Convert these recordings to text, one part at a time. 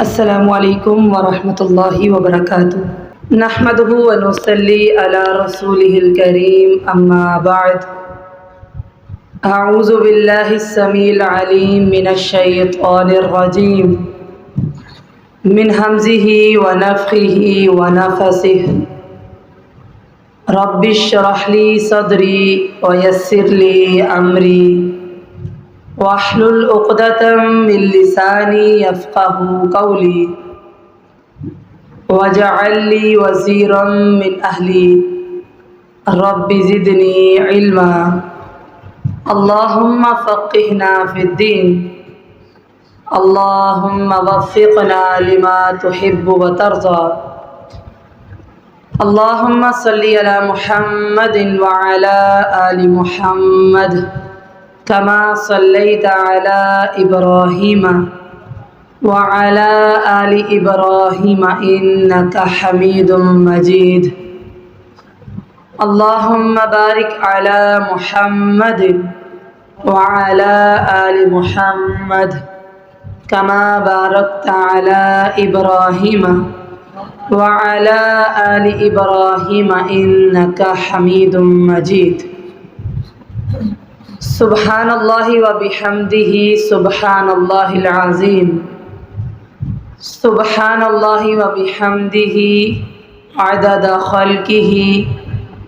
السلام علیکم ورحمۃ اللہ وبرکاتہ۔ نحمدہ ونصلی علی رسولہ الکریم، اما بعد۔ اعوذ باللہ السمیع العلیم من الشیطان الرجیم، من ہمزہ ونفخہ ونفثہ۔ رب اشرح لی صدری ویسر لی امری واحلل عقدۃ من لسانی یفقہوا قولی واجعل لی وزیرا من اہلی رب زدنی علما۔ اللہم فقہنا فی الدین، اللہم وفقنا لما تحب وترضى۔ اللہم صلی علی محمد وعلی آل محمد کما صلیت علی ابراہیم وعلی آل ابراہیم انک حمید مجید۔ اللہم بارک علی محمد وعلی آل محمد کما بارکت علی ابراہیم وعلی آل ابراہیم انک حمید مجید۔ سبحان اللہ وبحمدہ، سبحان اللہ العظیم۔ سبحان اللہ وبحمدہ عدد خلقہ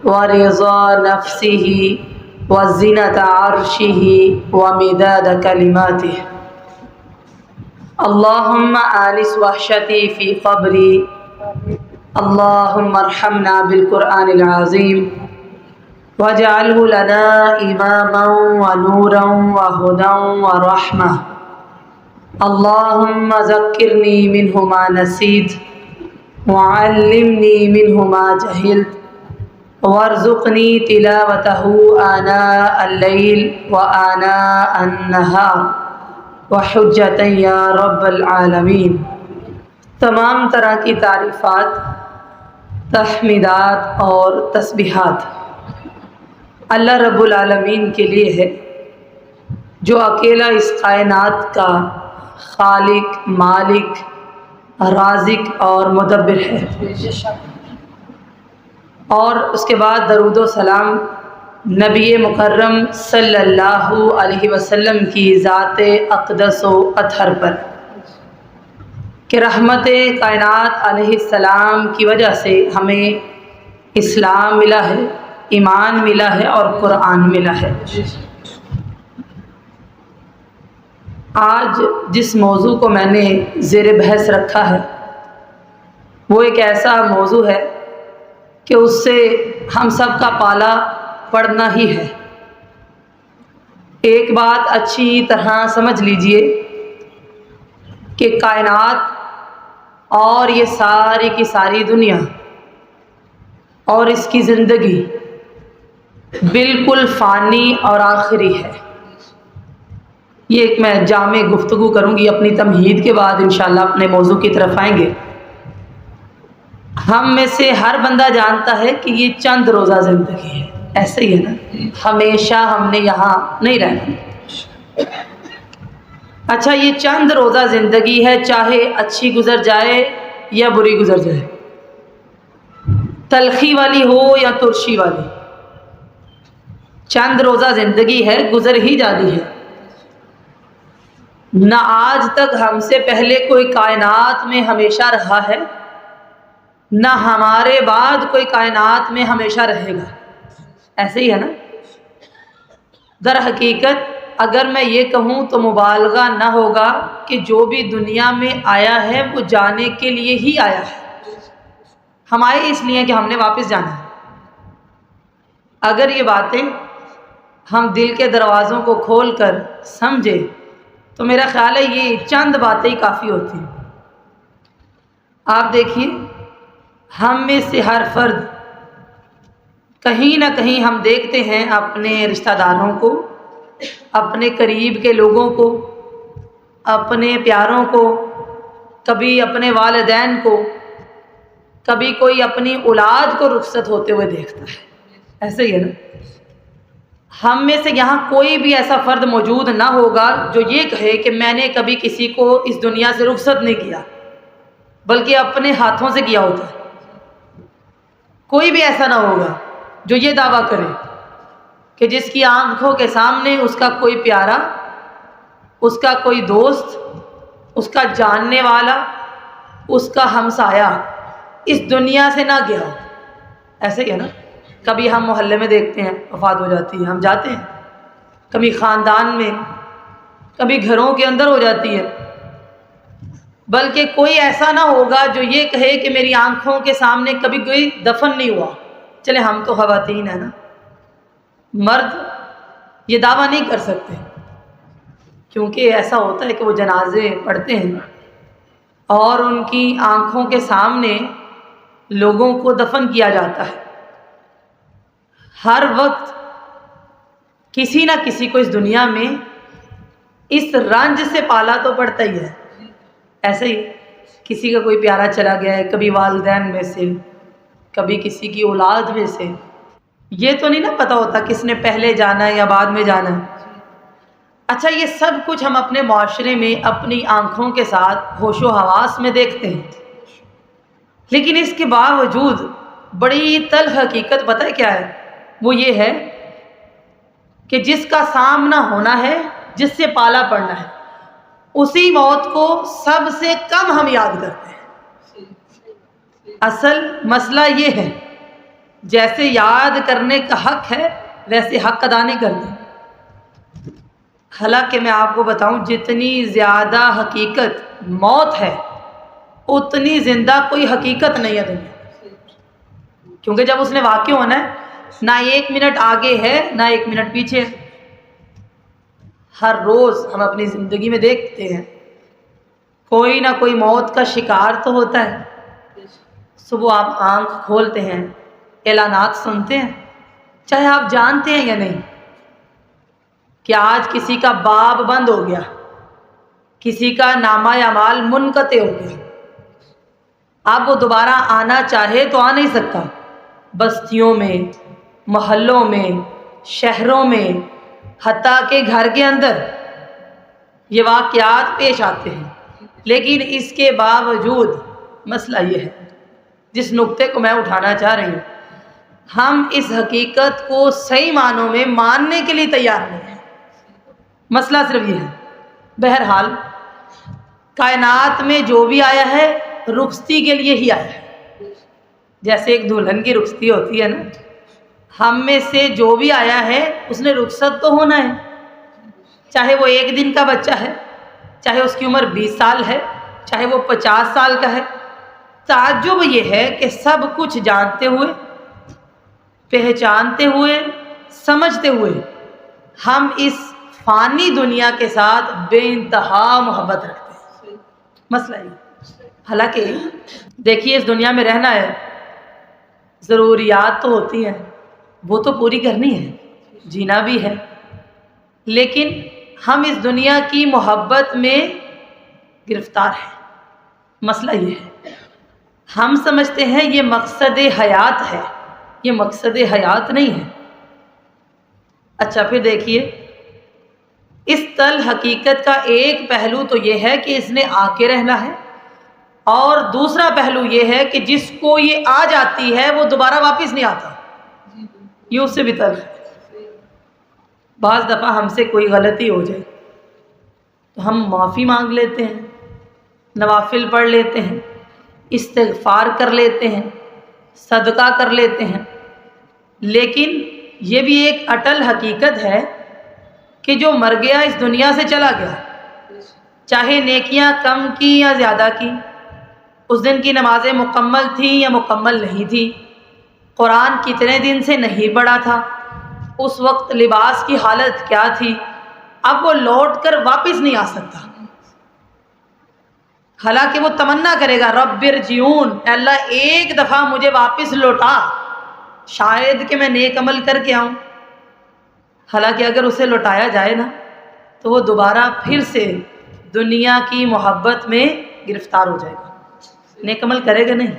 ورضا نفسہ وزنۃ عرشہ ومداد کلماتہ۔ اللہم آنس وحشتی فی قبری، اللہم ارحمنا بالقرآن العظیم واجعلہ لنا اماما ونورا وہدی ورحمہ۔ اللہم ذکرنی منہ ما نسیت وعلمنی منہ ما جہلت وارزقنی تلاوتہ آناء اللیل وآناء النہار وحجۃ یا رب العالمین۔ تمام طرح کی تعریفات، تحمیدات اور تسبیحات اللہ رب العالمین کے لیے ہے، جو اکیلا اس کائنات کا خالق، مالک، رازق اور مدبر ہے۔ اور اس کے بعد درود و سلام نبی مکرم صلی اللہ علیہ وسلم کی ذات اقدس و اطہر پر، کہ رحمت کائنات علیہ السلام کی وجہ سے ہمیں اسلام ملا ہے، ایمان ملا ہے اور قرآن ملا ہے۔ آج جس موضوع کو میں نے زیر بحث رکھا ہے وہ ایک ایسا موضوع ہے کہ اس سے ہم سب کا پالا پڑنا ہی ہے۔ ایک بات اچھی طرح سمجھ لیجئے کہ کائنات اور یہ ساری کی ساری دنیا اور اس کی زندگی بالکل فانی اور آخری ہے۔ یہ ایک میں جامع گفتگو کروں گی، اپنی تمہید کے بعد انشاءاللہ اپنے موضوع کی طرف آئیں گے۔ ہم میں سے ہر بندہ جانتا ہے کہ یہ چند روزہ زندگی ہے، ایسے ہی ہے نا، ہمیشہ ہم نے یہاں نہیں رہنا۔ اچھا، یہ چند روزہ زندگی ہے، چاہے اچھی گزر جائے یا بری گزر جائے، تلخی والی ہو یا ترشی والی، چند روزہ زندگی ہے، گزر ہی جاتی ہے۔ نہ آج تک ہم سے پہلے کوئی کائنات میں ہمیشہ رہا ہے، نہ ہمارے بعد کوئی کائنات میں ہمیشہ رہے گا، ایسے ہی ہے نا۔ در حقیقت اگر میں یہ کہوں تو مبالغہ نہ ہوگا کہ جو بھی دنیا میں آیا ہے وہ جانے کے لیے ہی آیا ہے۔ ہم آئے اس لیے کہ ہم نے واپس جانا ہے۔ اگر یہ باتیں ہم دل کے دروازوں کو کھول کر سمجھے تو میرا خیال ہے یہ چند باتیں کافی ہوتی ہیں۔ آپ دیکھیے، ہم میں سے ہر فرد کہیں نہ کہیں ہم دیکھتے ہیں اپنے رشتہ داروں کو، اپنے قریب کے لوگوں کو، اپنے پیاروں کو، کبھی اپنے والدین کو، کبھی کوئی اپنی اولاد کو رخصت ہوتے ہوئے دیکھتا ہے، ایسے ہی ہے نا۔ ہم میں سے یہاں کوئی بھی ایسا فرد موجود نہ ہوگا جو یہ کہے کہ میں نے کبھی کسی کو اس دنیا سے رخصت نہیں کیا، بلکہ اپنے ہاتھوں سے کیا ہوتا ہے۔ کوئی بھی ایسا نہ ہوگا جو یہ دعویٰ کرے کہ جس کی آنکھوں کے سامنے اس کا کوئی پیارا، اس کا کوئی دوست، اس کا جاننے والا، اس کا ہمسایہ اس دنیا سے نہ گیا ہو۔ ایسے ہی ہے نا، کبھی ہم محلے میں دیکھتے ہیں وفات ہو جاتی ہے، ہم جاتے ہیں، کبھی خاندان میں، کبھی گھروں کے اندر ہو جاتی ہے، بلکہ کوئی ایسا نہ ہوگا جو یہ کہے کہ میری آنکھوں کے سامنے کبھی کوئی دفن نہیں ہوا۔ چلے ہم تو خواتین ہیں نا، مرد یہ دعویٰ نہیں کر سکتے، کیونکہ ایسا ہوتا ہے کہ وہ جنازے پڑھتے ہیں اور ان کی آنکھوں کے سامنے لوگوں کو دفن کیا جاتا ہے۔ ہر وقت کسی نہ کسی کو اس دنیا میں اس رنج سے پالا تو پڑتا ہی ہے۔ ایسے ہی کسی کا کوئی پیارا چلا گیا ہے، کبھی والدین میں سے، کبھی کسی کی اولاد میں سے، یہ تو نہیں نا پتہ ہوتا کس نے پہلے جانا ہے یا بعد میں جانا ہے۔ اچھا، یہ سب کچھ ہم اپنے معاشرے میں اپنی آنکھوں کے ساتھ ہوش و حواس میں دیکھتے ہیں، لیکن اس کے باوجود بڑی تلخ حقیقت پتہ ہے کیا ہے؟ وہ یہ ہے کہ جس کا سامنا ہونا ہے، جس سے پالا پڑنا ہے، اسی موت کو سب سے کم ہم یاد کرتے ہیں۔ اصل مسئلہ یہ ہے، جیسے یاد کرنے کا حق ہے ویسے حق ادا نہیں کرتے۔ حالانکہ میں آپ کو بتاؤں، جتنی زیادہ حقیقت موت ہے اتنی زندہ کوئی حقیقت نہیں ہے دنیا، کیونکہ جب اس نے واقع ہونا ہے نہ ایک منٹ آگے ہے نہ ایک منٹ پیچھے۔ ہر روز ہم اپنی زندگی میں دیکھتے ہیں کوئی نہ کوئی موت کا شکار تو ہوتا ہے۔ صبح آپ آنکھ کھولتے ہیں، اعلانات سنتے ہیں، چاہے آپ جانتے ہیں یا نہیں کہ آج کسی کا باب بند ہو گیا، کسی کا نامہ اعمال منقطع ہو گیا، آپ وہ دوبارہ آنا چاہے تو آ نہیں سکتا۔ بستیوں میں، محلوں میں، شہروں میں، حتیٰ کہ گھر کے اندر یہ واقعات پیش آتے ہیں، لیکن اس کے باوجود مسئلہ یہ ہے، جس نقطے کو میں اٹھانا چاہ رہی ہوں، ہم اس حقیقت کو صحیح معنوں میں ماننے کے لیے تیار نہیں ہیں۔ مسئلہ صرف یہ ہے۔ بہرحال کائنات میں جو بھی آیا ہے رخصتی کے لیے ہی آیا ہے، جیسے ایک دلہن کی رخصتی ہوتی ہے نا، ہم میں سے جو بھی آیا ہے اس نے رخصت تو ہونا ہے، چاہے وہ ایک دن کا بچہ ہے، چاہے اس کی عمر 20 سال ہے، چاہے وہ 50 سال کا ہے۔ تعجب یہ ہے کہ سب کچھ جانتے ہوئے، پہچانتے ہوئے، سمجھتے ہوئے ہم اس فانی دنیا کے ساتھ بے انتہا محبت رکھتے ہیں۔ مسئلہ یہ، حالانکہ دیکھیے اس دنیا میں رہنا ہے، ضروریات تو ہوتی ہیں، وہ تو پوری کرنی ہے، جینا بھی ہے، لیکن ہم اس دنیا کی محبت میں گرفتار ہیں۔ مسئلہ یہ ہے، ہم سمجھتے ہیں یہ مقصد حیات ہے، یہ مقصد حیات نہیں ہے۔ اچھا پھر دیکھیے، اس تل حقیقت کا ایک پہلو تو یہ ہے کہ اس نے آ کے رہنا ہے، اور دوسرا پہلو یہ ہے کہ جس کو یہ آ جاتی ہے وہ دوبارہ واپس نہیں آتا، یہ اس سے بھی تلخ ہے۔ بعض دفعہ ہم سے کوئی غلطی ہو جائے تو ہم معافی مانگ لیتے ہیں، نوافل پڑھ لیتے ہیں، استغفار کر لیتے ہیں، صدقہ کر لیتے ہیں، لیکن یہ بھی ایک اٹل حقیقت ہے کہ جو مر گیا اس دنیا سے چلا گیا، چاہے نیکیاں کم کی یا زیادہ کی، اس دن کی نمازیں مکمل تھیں یا مکمل نہیں تھیں، قرآن کتنے دن سے نہیں پڑھا تھا، اس وقت لباس کی حالت کیا تھی، اب وہ لوٹ کر واپس نہیں آ سکتا۔ حالانکہ وہ تمنا کرے گا، رب ارجعون، اے اللہ ایک دفعہ مجھے واپس لوٹا، شاید کہ میں نیک عمل کر کے آؤں۔ حالانکہ اگر اسے لوٹایا جائے نا تو وہ دوبارہ پھر سے دنیا کی محبت میں گرفتار ہو جائے گا، نیک عمل کرے گا نہیں،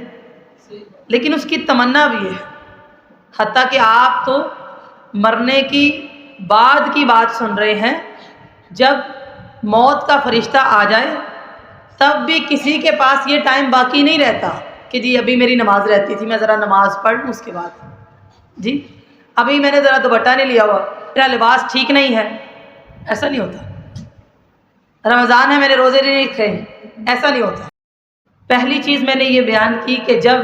لیکن اس کی تمنا بھی ہے۔ حتیٰ کہ آپ تو مرنے کی بعد کی بات سن رہے ہیں، جب موت کا فرشتہ آ جائے تب بھی کسی کے پاس یہ ٹائم باقی نہیں رہتا کہ جی ابھی میری نماز رہتی تھی، میں ذرا نماز پڑھ لوں اس کے بعد، جی ابھی میں نے ذرا دوپٹہ نہیں لیا ہوا، میرا لباس ٹھیک نہیں ہے، ایسا نہیں ہوتا۔ رمضان ہے، میرے روزے نہیں رکھے، ایسا نہیں ہوتا۔ پہلی چیز میں نے یہ بیان کی کہ جب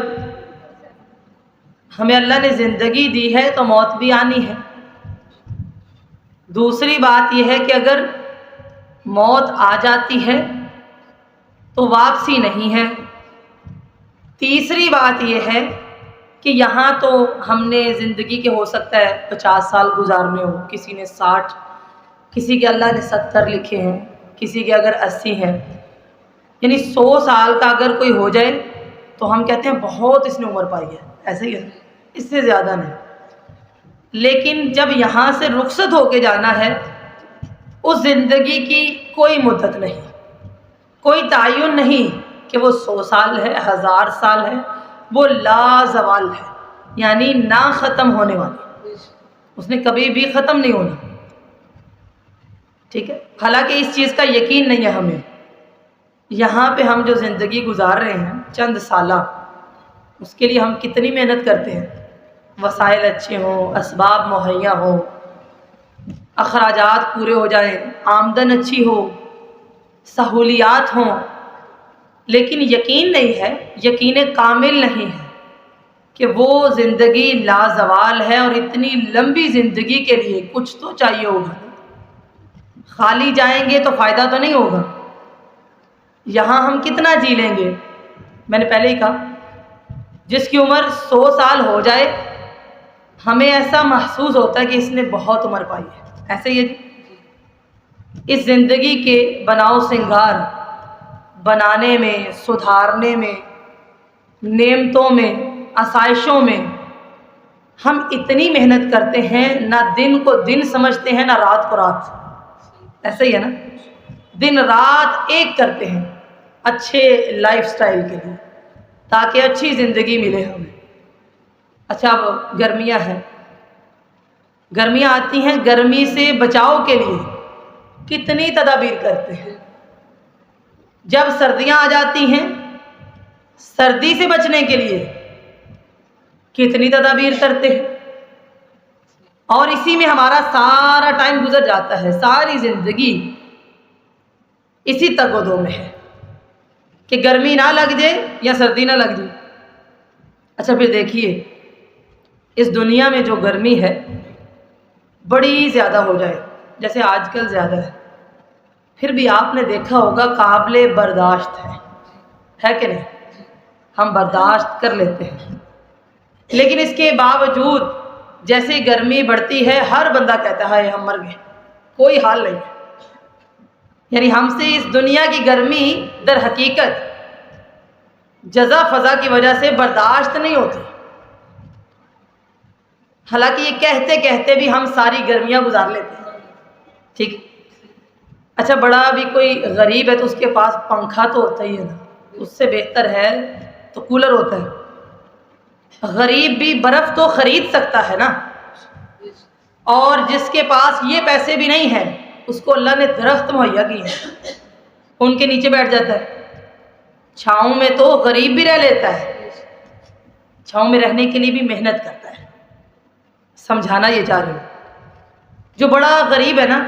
ہمیں اللہ نے زندگی دی ہے تو موت بھی آنی ہے۔ دوسری بات یہ ہے کہ اگر موت آ جاتی ہے تو واپسی نہیں ہے۔ تیسری بات یہ ہے کہ یہاں تو ہم نے زندگی کے ہو سکتا ہے 50 سال گزارنے ہو، کسی نے 60، کسی کے اللہ نے 70 لکھے ہیں، کسی کے اگر 80 ہیں، یعنی 100 سال کا اگر کوئی ہو جائے تو ہم کہتے ہیں بہت اس نے عمر پائی ہے، ایسے ہی ہے، اس سے زیادہ نہیں۔ لیکن جب یہاں سے رخصت ہو کے جانا ہے، اس زندگی کی کوئی مدت نہیں، کوئی تعین نہیں کہ وہ 100 سال ہے، 1000 سال ہے، وہ لا زوال ہے، یعنی نہ ختم ہونے والی، اس نے کبھی بھی ختم نہیں ہونا، ٹھیک ہے۔ حالانکہ اس چیز کا یقین نہیں ہے ہمیں، یہاں پہ ہم جو زندگی گزار رہے ہیں چند سالہ، اس کے لیے ہم کتنی محنت کرتے ہیں، وسائل اچھے ہوں، اسباب مہیا ہوں، اخراجات پورے ہو جائیں، آمدن اچھی ہو، سہولیات ہوں، لیکن یقین نہیں ہے، یقین کامل نہیں ہے کہ وہ زندگی لازوال ہے، اور اتنی لمبی زندگی کے لیے کچھ تو چاہیے ہوگا، خالی جائیں گے تو فائدہ تو نہیں ہوگا۔ یہاں ہم کتنا جی لیں گے؟ میں نے پہلے ہی کہا، جس کی عمر 100 سال ہو جائے ہمیں ایسا محسوس ہوتا ہے کہ اس نے بہت عمر پائی ہے، ایسے ہی ہے جی۔ اس زندگی کے بناؤ سنگار بنانے میں، سدھارنے میں، نعمتوں میں، آسائشوں میں ہم اتنی محنت کرتے ہیں، نہ دن کو دن سمجھتے ہیں نہ رات کو رات، ایسے ہی ہے نا، دن رات ایک کرتے ہیں اچھے لائف سٹائل کے لیے، تاکہ اچھی زندگی ملے ہمیں۔ اچھا اب گرمیاں ہیں، گرمیاں آتی ہیں، گرمی سے بچاؤ کے لیے کتنی تدابیر کرتے ہیں۔ جب سردیاں آ جاتی ہیں، سردی سے بچنے کے لیے کتنی تدابیر کرتے ہیں، اور اسی میں ہمارا سارا ٹائم گزر جاتا ہے، ساری زندگی اسی تگ و دو میں ہے کہ گرمی نہ لگ جائے یا سردی نہ لگ جائے۔ اچھا پھر دیکھیے، اس دنیا میں جو گرمی ہے بڑی زیادہ ہو جائے، جیسے آج کل زیادہ ہے، پھر بھی آپ نے دیکھا ہوگا قابل برداشت ہے کہ نہیں، ہم برداشت کر لیتے ہیں۔ لیکن اس کے باوجود جیسے گرمی بڑھتی ہے، ہر بندہ کہتا ہے ہم مر گئے، کوئی حال نہیں ہے۔ یعنی ہم سے اس دنیا کی گرمی در حقیقت جزا فضا کی وجہ سے برداشت نہیں ہوتی، حالانکہ یہ کہتے کہتے بھی ہم ساری گرمیاں گزار لیتے ہیں، ٹھیک۔ اچھا بڑا بھی کوئی غریب ہے تو اس کے پاس پنکھا تو ہوتا ہی ہے نا، اس سے بہتر ہے تو کولر ہوتا ہے۔ غریب بھی برف تو خرید سکتا ہے نا، اور جس کے پاس یہ پیسے بھی نہیں ہیں اس کو اللہ نے درخت مہیا کی ہے، ان کے نیچے بیٹھ جاتا ہے۔ چھاؤں میں تو غریب بھی رہ لیتا ہے، چھاؤں میں رہنے کے لیے بھی محنت کرتا ہے۔ سمجھانا یہ چاہ رہی ہوں، جو بڑا غریب ہے نا،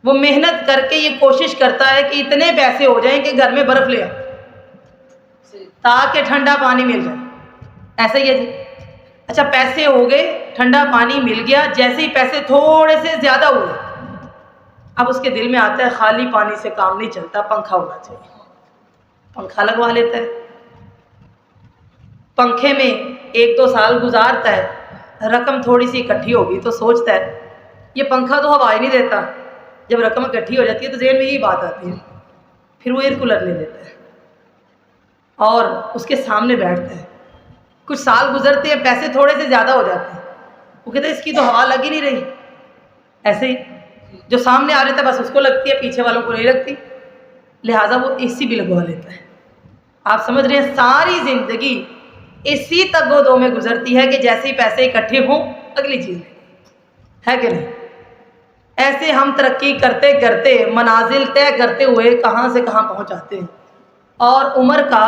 وہ محنت کر کے یہ کوشش کرتا ہے کہ اتنے پیسے ہو جائیں کہ گھر میں برف لے آؤ تاکہ ٹھنڈا پانی مل جائے، ایسا ہی ہے جی۔ اچھا پیسے ہو گئے، ٹھنڈا پانی مل گیا، جیسے ہی پیسے تھوڑے سے زیادہ ہوئے، اب اس کے دل میں آتا ہے خالی پانی سے کام نہیں چلتا، پنکھا ہونا چاہیے، پنکھا لگوا لیتا ہے۔ پنکھے میں 1-2 سال گزارتا ہے، رقم تھوڑی سی اکٹھی ہوگی تو سوچتا ہے یہ پنکھا تو ہوا ہی نہیں دیتا۔ جب رقم اکٹھی ہو جاتی ہے تو ذہن میں یہی بات آتی ہے، پھر وہ ایئر کولر لے لیتا ہے اور اس کے سامنے بیٹھتا ہے۔ کچھ سال گزرتے ہیں، پیسے تھوڑے سے زیادہ ہو جاتے ہیں، وہ کہتے ہیں اس کی تو ہوا لگ ہی نہیں رہی۔ ایسے ہی جو سامنے آ رہتا ہے بس اس کو لگتی ہے، پیچھے والوں کو نہیں لگتی، لہٰذا وہ اے سی بھی لگوا لیتا ہے۔ آپ سمجھ رہے ہیں، ساری زندگی اسی تگ و دو میں گزرتی ہے کہ جیسے ہی پیسے اکٹھے ہوں اگلی چیز ہے کہ نہیں۔ ایسے ہم ترقی کرتے کرتے منازل طے کرتے ہوئے کہاں سے کہاں پہنچ جاتے ہیں، اور عمر کا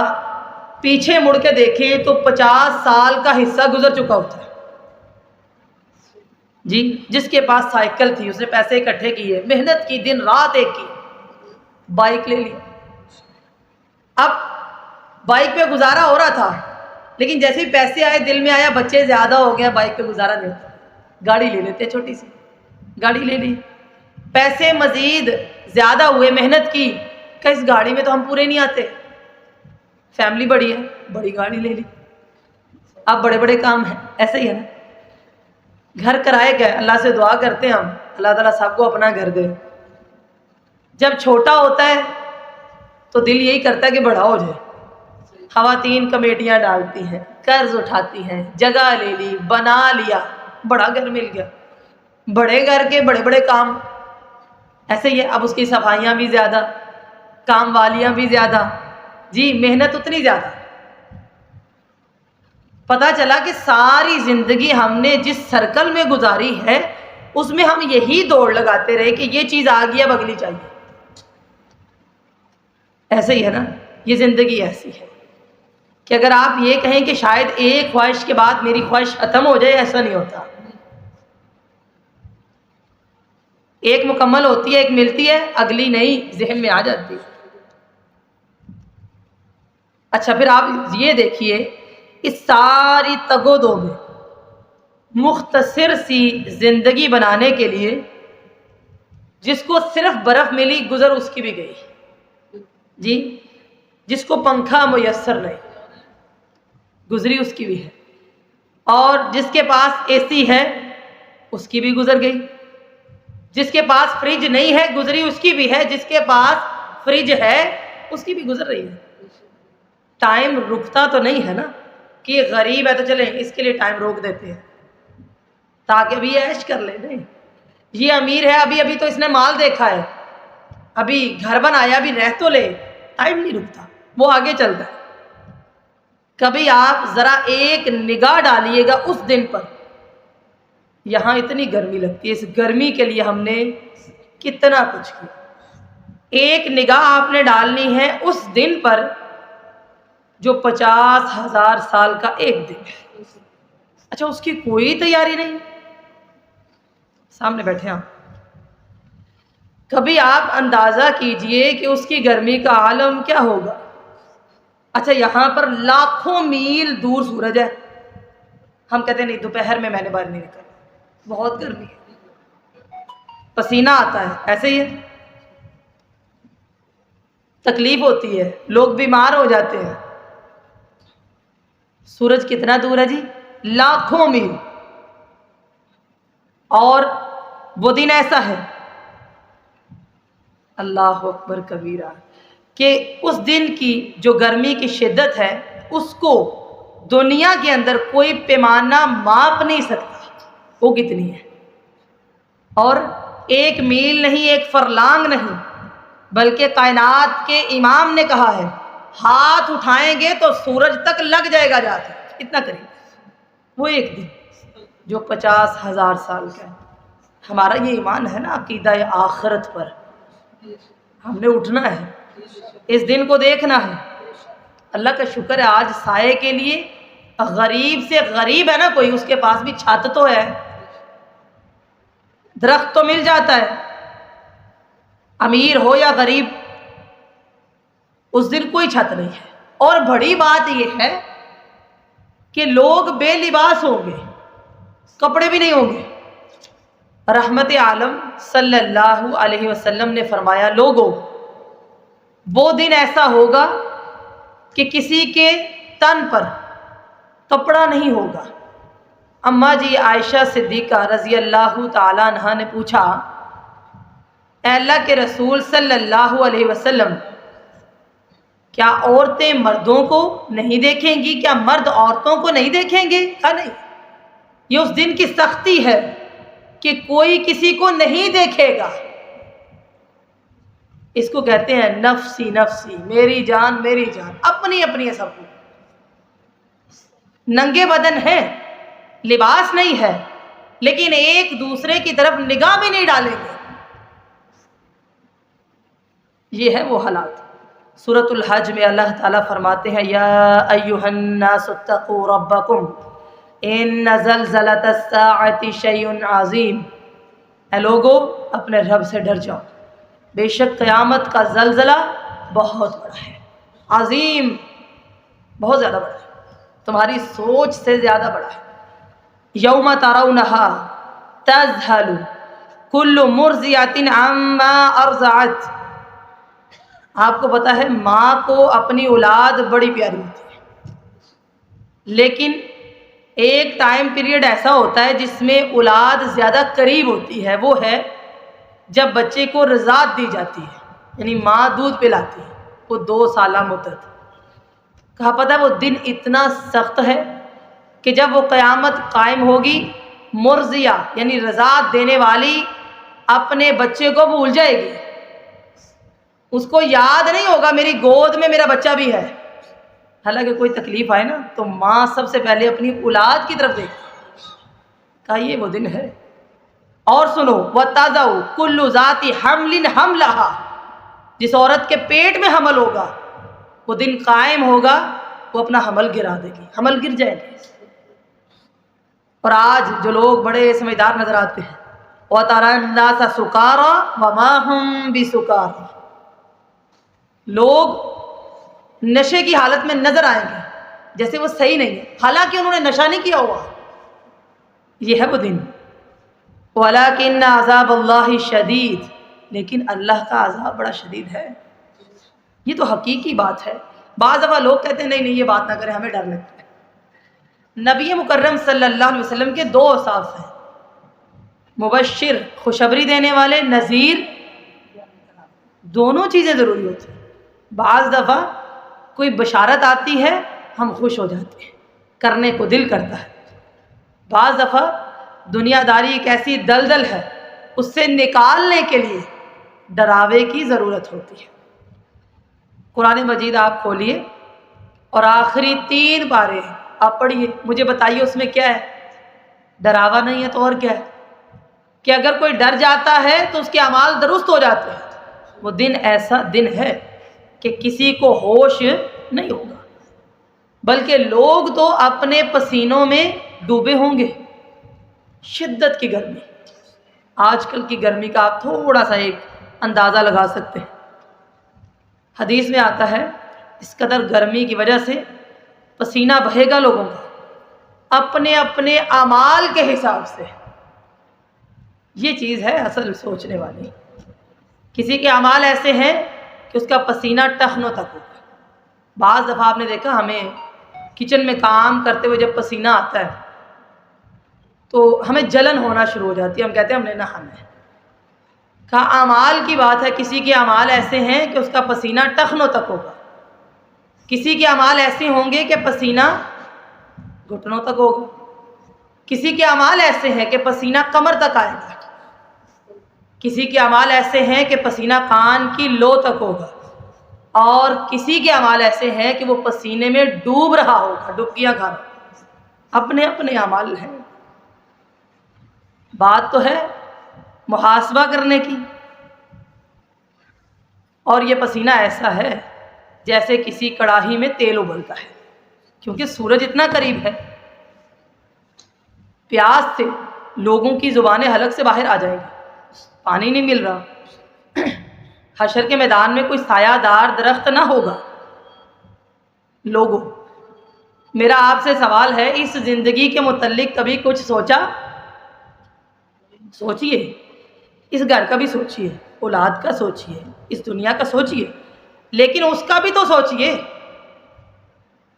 پیچھے مڑ کے دیکھیں تو 50 سال کا حصہ گزر چکا ہوتا ہے۔ جی، جس کے پاس سائیکل تھی، اس نے پیسے اکٹھے کیے، محنت کی، دن رات ایک کی، بائک لے لی۔ اب بائک پہ گزارا ہو رہا تھا، لیکن جیسے ہی پیسے آئے دل میں آیا بچے زیادہ ہو گیا، بائک پہ گزارا نہیں ہوتا، گاڑی لے لیتے، چھوٹی سی گاڑی لے لی۔ پیسے مزید زیادہ ہوئے، محنت کی کہ اس گاڑی میں تو ہم پورے نہیں آتے، فیملی بڑی ہے، بڑی گاڑی لے لی۔ اب بڑے بڑے کام ہیں، ایسا ہی ہے نا، گھر کرائے گئے، اللہ سے دعا کرتے ہیں ہم، اللہ تعالیٰ سب کو اپنا گھر دے۔ جب چھوٹا ہوتا ہے تو دل یہی کرتا ہے کہ بڑا ہو جائے۔ خواتین کمیٹیاں ڈالتی ہیں، قرض اٹھاتی ہیں، جگہ لے لی، بنا لیا، بڑا گھر مل گیا، بڑے گھر کے بڑے بڑے کام، ایسے ہی ہے۔ اب اس کی صفائیاں بھی زیادہ، کام والیاں بھی زیادہ، جی محنت اتنی زیادہ۔ پتہ چلا کہ ساری زندگی ہم نے جس سرکل میں گزاری ہے اس میں ہم یہی دوڑ لگاتے رہے کہ یہ چیز آ گئی اب اگلی چاہیے۔ ایسے ہی ہے نا، یہ زندگی ایسی ہے کہ اگر آپ یہ کہیں کہ شاید ایک خواہش کے بعد میری خواہش ختم ہو جائے، ایسا نہیں ہوتا۔ ایک مکمل ہوتی ہے، ایک ملتی ہے، اگلی نئی ذہن میں آ جاتی ہے۔ اچھا، پھر آپ یہ دیکھیے، اس ساری تگ و دو میں مختصر سی زندگی بنانے کے لیے جس کو صرف برف ملی گزر اس کی بھی گئی، جی، جس کو پنکھا میسر نہیں گزری اس کی بھی ہے، اور جس کے پاس اے سی ہے اس کی بھی گزر گئی، جس کے پاس فریج نہیں ہے گزری اس کی بھی ہے، جس کے پاس فریج ہے اس کی بھی گزر رہی ہے۔ ٹائم رکتا تو نہیں ہے نا کہ غریب ہے تو چلیں اس کے لیے ٹائم روک دیتے ہیں تاکہ ابھی عیش کر لے، نہیں، یہ امیر ہے، ابھی تو اس نے مال دیکھا ہے، ابھی گھر بنایا، ابھی رہ تو لے، ٹائم نہیں رکتا، وہ آگے چلتا ہے۔ کبھی آپ ذرا ایک نگاہ ڈالیے گا اس دن پر، یہاں اتنی گرمی لگتی ہے، اس گرمی کے لیے ہم نے کتنا کچھ کیا۔ ایک نگاہ آپ نے ڈالنی ہے اس دن پر جو 50,000 سال کا ایک دن ہے۔ اچھا، اس کی کوئی تیاری نہیں، سامنے بیٹھے آپ، کبھی آپ اندازہ کیجئے کہ اس کی گرمی کا عالم کیا ہوگا۔ اچھا، یہاں پر لاکھوں میل دور سورج ہے، ہم کہتے ہیں نہیں دوپہر میں نے باہر نہیں نکلنا، بہت گرمی ہے، پسینہ آتا ہے، ایسے ہی ہے، تکلیف ہوتی ہے، لوگ بیمار ہو جاتے ہیں۔ سورج کتنا دور ہے جی؟ لاکھوں میل، اور وہ دن ایسا ہے، اللہ اکبر کبیرہ، کہ اس دن کی جو گرمی کی شدت ہے اس کو دنیا کے اندر کوئی پیمانہ ماپ نہیں سکتا وہ کتنی ہے۔ اور ایک میل نہیں، ایک فرلانگ نہیں، بلکہ کائنات کے امام نے کہا ہے ہاتھ اٹھائیں گے تو سورج تک لگ جائے گا جا کے، اتنا قریب وہ ایک دن جو 50,000 سال کا ہے۔ ہمارا یہ ایمان ہے نا عقیدہ آخرت پر، ہم نے اٹھنا ہے، اس دن کو دیکھنا ہے۔ اللہ کا شکر ہے آج سائے کے لیے غریب سے غریب ہے نا کوئی، اس کے پاس بھی چھت تو ہے، درخت تو مل جاتا ہے، امیر ہو یا غریب، اس دن کوئی چھت نہیں ہے۔ اور بڑی بات یہ ہے کہ لوگ بے لباس ہوں گے، کپڑے بھی نہیں ہوں گے۔ رحمت عالم صلی اللہ علیہ وسلم نے فرمایا لوگوں، وہ دن ایسا ہوگا کہ کسی کے تن پر کپڑا نہیں ہوگا۔ اماں جی عائشہ صدیقہ رضی اللہ تعالیٰ عنہا نے پوچھا، اے اللہ کے رسول صلی اللہ علیہ وسلم، کیا عورتیں مردوں کو نہیں دیکھیں گی؟ کیا مرد عورتوں کو نہیں دیکھیں گے؟ کہا نہیں، یہ اس دن کی سختی ہے کہ کوئی کسی کو نہیں دیکھے گا۔ اس کو کہتے ہیں نفسی نفسی، میری جان میری جان، اپنی اپنی ہے سب کو، ننگے بدن ہے، لباس نہیں ہے، لیکن ایک دوسرے کی طرف نگاہ بھی نہیں ڈالیں گے۔ یہ ہے وہ حالات۔ سورۃ الحج میں اللہ تعالیٰ فرماتے ہیں یا ایھا الناس اتقوا ربکم ان زلزلۃ الساعۃ شیء عظیم، اے لوگو اپنے رب سے ڈر جاؤ، بے شک قیامت کا زلزلہ بہت بڑا ہے، عظیم، بہت زیادہ بڑا ہے، تمہاری سوچ سے زیادہ بڑا ہے۔ یوم ترونھا تذہل کل مرضعۃ عما ارضعت، آپ کو پتہ ہے ماں کو اپنی اولاد بڑی پیاری ہوتی ہے، لیکن ایک ٹائم پیریڈ ایسا ہوتا ہے جس میں اولاد زیادہ قریب ہوتی ہے، وہ ہے جب بچے کو رضاعت دی جاتی ہے، یعنی ماں دودھ پلاتی ہے، وہ 2 سالہ مدت۔ کہا پتہ ہے وہ دن اتنا سخت ہے کہ جب وہ قیامت قائم ہوگی، مرضیہ یعنی رضاعت دینے والی اپنے بچے کو بھول جائے گی، اس کو یاد نہیں ہوگا میری گود میں میرا بچہ بھی ہے۔ حالانکہ کوئی تکلیف آئے نا تو ماں سب سے پہلے اپنی اولاد کی طرف دیکھتی، کہا یہ وہ دن ہے۔ اور سنو وَتَضَعُ كُلُّ ذَاتِ حَمْلٍ حَمْلَهَا، جس عورت کے پیٹ میں حمل ہوگا وہ دن قائم ہوگا، وہ اپنا حمل گرا دے گی، حمل گر جائے گی۔ اور آج جو لوگ بڑے سمجھدار نظر آتے ہیں وَتَرَى النَّاسَ سُكَارَىٰ وَمَا هُمْ بِسُكَارَىٰ، لوگ نشے کی حالت میں نظر آئیں گے جیسے وہ صحیح نہیں ہے، حالانکہ انہوں نے نشہ نہیں کیا ہوا۔ یہ ہے وہ دن۔ وَلَٰكِنَّ عَذَابَ اللَّهِ شَدِيدٌ، لیکن اللہ کا عذاب بڑا شدید ہے، یہ تو حقیقی بات ہے۔ بعض دفعہ لوگ کہتے ہیں نہیں نہیں یہ بات نہ کریں، ہمیں ڈر لگتا ہے۔ نبی مکرم صلی اللہ علیہ وسلم کے 2 اوصاف ہیں، مبشر خوشخبری دینے والے، نذیر، دونوں چیزیں ضروری ہوتی ہیں۔ بعض دفعہ کوئی بشارت آتی ہے ہم خوش ہو جاتے ہیں، کرنے کو دل کرتا ہے۔ بعض دفعہ دنیا داری ایک ایسی دلدل ہے، اس سے نکالنے کے لیے ڈراوے کی ضرورت ہوتی ہے۔ قرآن مجید آپ کھولیے اور آخری 3 پارے آپ پڑھیے، مجھے بتائیے اس میں کیا ہے؟ ڈراوا نہیں ہے تو اور کیا ہے؟ کہ اگر کوئی ڈر جاتا ہے تو اس کے اعمال درست ہو جاتے ہیں۔ وہ دن ایسا دن ہے کہ کسی کو ہوش نہیں ہوگا، بلکہ لوگ تو اپنے پسینوں میں ڈوبے ہوں گے۔ شدت کی گرمی، آج کل کی گرمی کا آپ تھوڑا سا ایک اندازہ لگا سکتے ہیں۔ حدیث میں آتا ہے اس قدر گرمی کی وجہ سے پسینہ بہے گا لوگوں کا اپنے اپنے اعمال کے حساب سے۔ یہ چیز ہے اصل سوچنے والی۔ کسی کے اعمال ایسے ہیں کہ اس کا پسینہ ٹخنوں تک ہوگا۔ بعض دفعہ آپ نے دیکھا ہمیں کچن میں کام کرتے ہوئے جب پسینہ آتا ہے تو ہمیں جلن ہونا شروع ہو جاتی ہے، ہم کہتے ہیں ہم نے نہانا ہے۔ کہا اعمال کی بات ہے، کسی کے اعمال ایسے ہیں کہ اس کا پسینہ ٹخنوں تک ہوگا، کسی کے اعمال ایسے ہوں گے کہ پسینہ گھٹنوں تک ہوگا، کسی کے اعمال ایسے ہیں کہ پسینہ کمر تک آئے گا، کسی کے اعمال ایسے ہیں کہ پسینہ کان کی لو تک ہوگا، اور کسی کے اعمال ایسے ہیں کہ وہ پسینے میں ڈوب رہا ہوگا، ڈبکیاں کھا رہا ہوگا۔ اپنے اپنے اعمال ہیں۔ بات تو ہے محاسبہ کرنے کی، اور یہ پسینہ ایسا ہے جیسے کسی کڑاہی میں تیل ابلتا ہے، کیونکہ سورج اتنا قریب ہے، پیاس سے لوگوں کی زبانیں حلق سے باہر آ جائیں گی، پانی نہیں مل رہا، حشر کے میدان میں کوئی سایہ دار درخت نہ ہوگا۔ لوگوں، میرا آپ سے سوال ہے، اس زندگی کے متعلق کبھی کچھ سوچا؟ سوچئے، اس گھر کا بھی سوچئے، اولاد کا سوچئے، اس دنیا کا سوچئے، لیکن اس کا بھی تو سوچئے،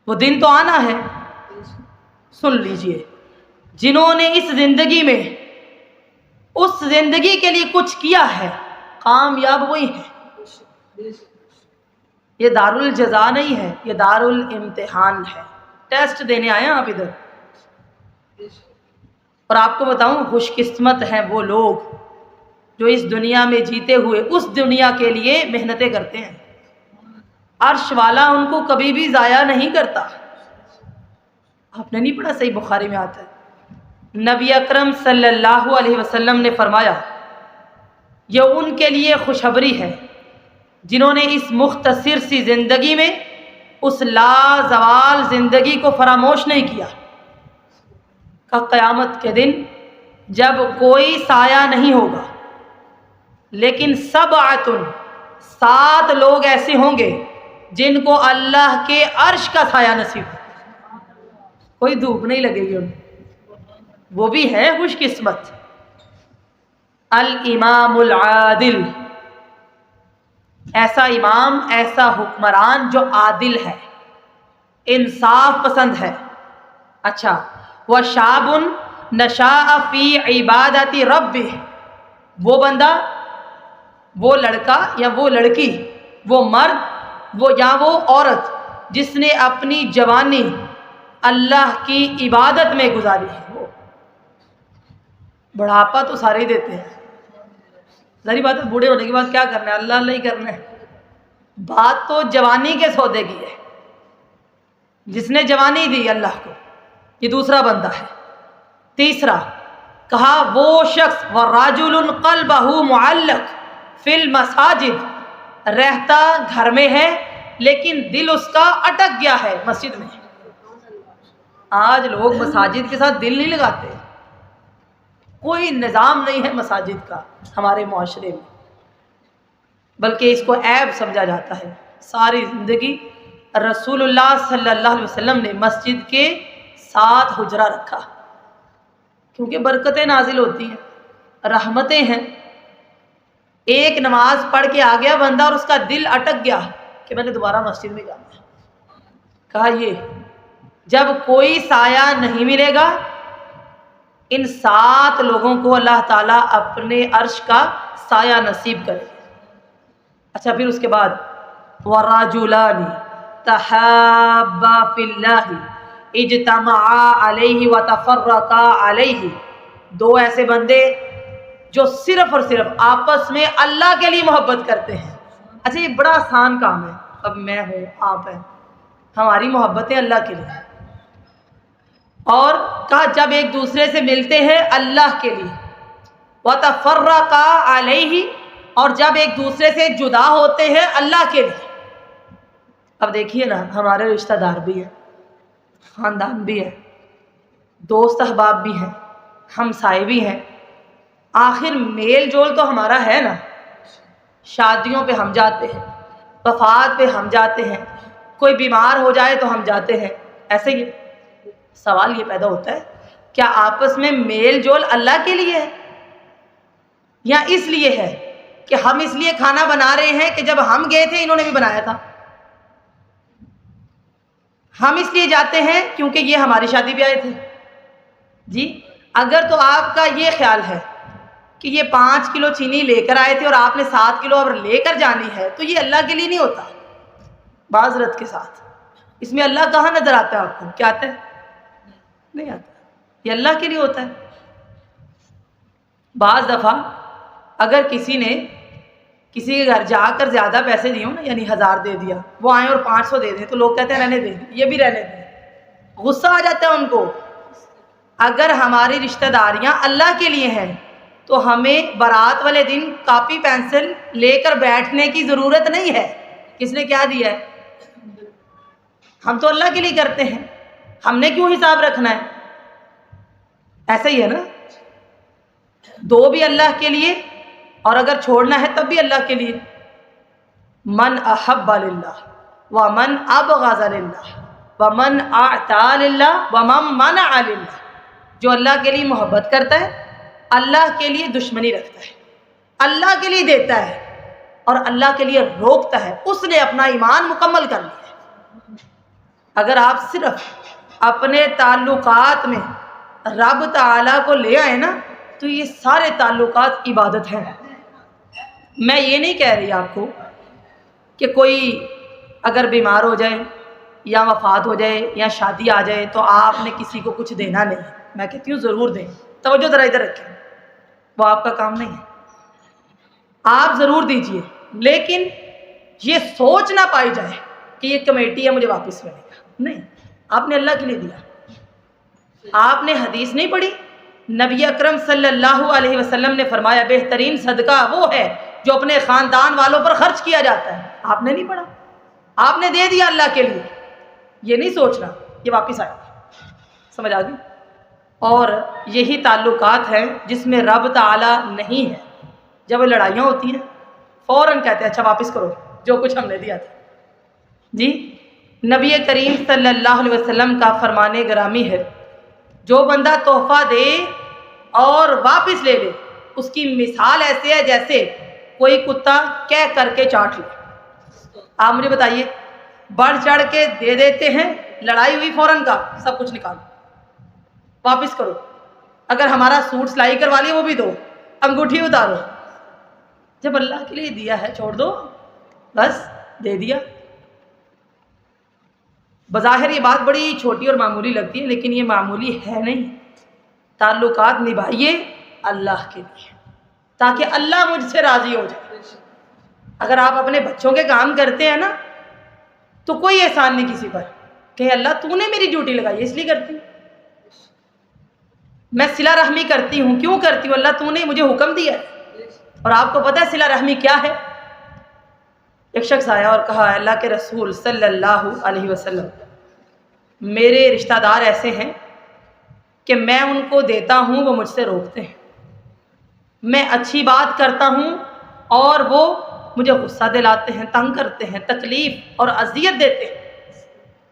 وہ دن تو آنا ہے۔ سن لیجئے، جنہوں نے اس زندگی میں اس زندگی کے لیے کچھ کیا ہے کامیاب وہی ہیں۔ یہ دار الجزا نہیں ہے، یہ دار الامتحان ہے، ٹیسٹ دینے آئے ہیں آپ ادھر۔ اور آپ کو بتاؤں خوش قسمت ہیں وہ لوگ جو اس دنیا میں جیتے ہوئے اس دنیا کے لیے محنتیں کرتے ہیں، عرش والا ان کو کبھی بھی ضائع نہیں کرتا۔ آپ نے نہیں پڑھا؟ صحیح بخاری میں آتا ہے، نبی اکرم صلی اللہ علیہ وسلم نے فرمایا یہ ان کے لیے خوشخبری ہے جنہوں نے اس مختصر سی زندگی میں اس لازوال زندگی کو فراموش نہیں کیا، کہ قیامت کے دن جب کوئی سایہ نہیں ہوگا، لیکن سبعۃ، 7 لوگ ایسے ہوں گے جن کو اللہ کے عرش کا سایہ نصیب ہو، کوئی دھوپ نہیں لگے گی انہیں، وہ بھی ہے خوش قسمت۔ الامام العادل، ایسا امام، ایسا حکمران جو عادل ہے، انصاف پسند ہے۔ اچھا، وشاب نشاء فی عبادت ربہ، وہ بندہ، وہ لڑکا یا وہ لڑکی، وہ مرد یا وہ عورت جس نے اپنی جوانی اللہ کی عبادت میں گزاری ہے۔ وہ بڑھاپا تو سارے ہی دیتے ہیں، ظاہری بات ہے، بوڑھے ہونے کے بعد کیا کرنا ہے، اللہ اللہ ہی کرنا ہے۔ بات تو جوانی کے سودے کی ہے، جس نے جوانی دی اللہ کو، یہ دوسرا بندہ ہے۔ تیسرا کہا وہ شخص وَرَجُلٌ قَلْبَهُ مُعَلَّقٌ فِي الْمَسَاجِدِ، رہتا گھر میں ہے لیکن دل اس کا اٹک گیا ہے مسجد میں۔ آج لوگ مساجد کے ساتھ دل نہیں لگاتے، کوئی نظام نہیں ہے مساجد کا ہمارے معاشرے میں، بلکہ اس کو عیب سمجھا جاتا ہے۔ ساری زندگی رسول اللہ صلی اللہ علیہ وسلم نے مسجد کے ساتھ حجرہ رکھا، کیونکہ برکتیں نازل ہوتی ہیں، رحمتیں ہیں۔ ایک نماز پڑھ کے آ گیا بندہ اور اس کا دل اٹک گیا کہ میں نے دوبارہ مسجد میں جانا ہے، کہا یہ جب کوئی سایہ نہیں ملے گا، ان 7 لوگوں کو اللہ تعالیٰ اپنے عرش کا سایہ نصیب کرے گا۔ اچھا، پھر اس کے بعد وَرَجُلَانِ تَحَابَّا فِي اللَّهِ اجْتَمَعَا عَلَيْهِ وَتَفَرَّقَا عَلَيْهِ، 2 ایسے بندے جو صرف اور صرف آپس میں اللہ کے لیے محبت کرتے ہیں۔ اچھا، یہ بڑا آسان کام ہے، اب میں ہوں، آپ ہیں، ہماری محبتیں اللہ کے لیے، اور کہا جب ایک دوسرے سے ملتے ہیں اللہ کے لیے، وَتَفَرَّقَا عَلَيْهِ، اور جب ایک دوسرے سے جدا ہوتے ہیں اللہ کے لیے۔ اب دیکھیے نا، ہمارے رشتہ دار بھی ہیں، خاندان بھی ہے، دوست احباب بھی ہیں، ہمسائے بھی ہیں، آخر میل جول تو ہمارا ہے نا، شادیوں پہ ہم جاتے ہیں، وفات پہ ہم جاتے ہیں، کوئی بیمار ہو جائے تو ہم جاتے ہیں۔ ایسے ہی سوال یہ پیدا ہوتا ہے، کیا آپس میں میل جول اللہ کے لیے ہے، یا اس لیے ہے کہ ہم اس لیے کھانا بنا رہے ہیں کہ جب ہم گئے تھے انہوں نے بھی بنایا تھا، ہم اس لیے جاتے ہیں کیونکہ یہ ہماری شادی پہ آئے تھے؟ جی، اگر تو آپ کا یہ خیال ہے کہ یہ 5 کلو چینی لے کر آئے تھے اور آپ نے 7 کلو اور لے کر جانی ہے، تو یہ اللہ کے لیے نہیں ہوتا۔ معذرت کے ساتھ، اس میں اللہ کہاں نظر آتا ہے آپ کو؟ کیا آتا ہے؟ نہیں آتا، یہ اللہ کے لیے ہوتا ہے۔ بعض دفعہ اگر کسی نے کسی کے گھر جا کر زیادہ پیسے دیے نا، یعنی 1000 دے دیا، وہ آئیں اور 500 دے دیں، تو لوگ کہتے ہیں رہنے دیں، یہ بھی رہنے دیں، غصہ آ جاتا ہے ان کو۔ اگر ہماری رشتہ داریاں اللہ کے لیے ہیں تو ہمیں بارات والے دن کاپی پینسل لے کر بیٹھنے کی ضرورت نہیں ہے۔ کس نے کیا دیا ہے؟ ہم تو اللہ کے لیے کرتے ہیں، ہم نے کیوں حساب رکھنا ہے؟ ایسا ہی ہے نا، 2 بھی اللہ کے لیے، اور اگر چھوڑنا ہے تب بھی اللہ کے لیے۔ من احب للہ ومن ابغض للہ ومن اعطى للہ ومن منع للہ، جو اللہ کے لیے محبت کرتا ہے، اللہ کے لیے دشمنی رکھتا ہے، اللہ کے لیے دیتا ہے اور اللہ کے لیے روکتا ہے، اس نے اپنا ایمان مکمل کر لیا ہے۔ اگر آپ صرف اپنے تعلقات میں رب تعالیٰ کو لے آئے نا، تو یہ سارے تعلقات عبادت ہیں۔ میں یہ نہیں کہہ رہی آپ کو کہ کوئی اگر بیمار ہو جائے یا وفات ہو جائے یا شادی آ جائے تو آپ نے کسی کو کچھ دینا نہیں، میں کہتی ہوں ضرور دیں، توجہ ذرا ادھر رکھیں، وہ آپ کا کام نہیں ہے، آپ ضرور دیجئے، لیکن یہ سوچ نہ پائی جائے کہ یہ کمیٹی ہے مجھے واپس ملے گا، نہیں، آپ نے اللہ کے لیے دیا۔ آپ نے حدیث نہیں پڑھی؟ نبی اکرم صلی اللہ علیہ وسلم نے فرمایا بہترین صدقہ وہ ہے جو اپنے خاندان والوں پر خرچ کیا جاتا ہے، آپ نے نہیں پڑھا، آپ نے دے دیا اللہ کے لیے، یہ نہیں سوچنا یہ واپس آئے گا۔ سمجھ آ گئی؟ اور یہی تعلقات ہیں جس میں رب تعالیٰ نہیں ہے۔ جب لڑائیاں ہوتی ہیں فوراً کہتے ہیں اچھا واپس کرو جو کچھ ہم نے دیا تھا۔ جی نبی کریم صلی اللہ علیہ وسلم کا فرمان گرامی ہے، جو بندہ تحفہ دے اور واپس لے لے اس کی مثال ایسے ہے جیسے کوئی کتا کہہ کر کے چاٹ لے۔ آپ مجھے بتائیے، بڑھ چڑھ کے دے دیتے ہیں، لڑائی ہوئی فوراً کا سب کچھ نکالو واپس کرو، اگر ہمارا سوٹ سلائی کروا لیا وہ بھی دو، انگوٹھی اتارو۔ جب اللہ کے لیے دیا ہے چھوڑ دو، بس دے دیا۔ بظاہر یہ بات بڑی چھوٹی اور معمولی لگتی ہے لیکن یہ معمولی ہے نہیں۔ تعلقات نبھائیے اللہ کے لیے تاکہ اللہ مجھ سے راضی ہو جائے۔ اگر آپ اپنے بچوں کے کام کرتے ہیں نا تو کوئی احسان نہیں کسی پر کہ اللہ تو نے میری ڈیوٹی لگائی ہے اس لیے کرتی ہوں، میں صلہ رحمی کرتی ہوں، کیوں کرتی ہوں؟ اللہ تو نے مجھے حکم دیا ہے۔ اور آپ کو پتہ ہے صلہ رحمی کیا ہے؟ ایک شخص آیا اور کہا اللہ کے رسول صلی اللہ علیہ وسلم، میرے رشتہ دار ایسے ہیں کہ میں ان کو دیتا ہوں وہ مجھ سے روکتے ہیں، میں اچھی بات کرتا ہوں اور وہ مجھے غصہ دلاتے ہیں، تنگ کرتے ہیں، تکلیف اور اذیت دیتے ہیں۔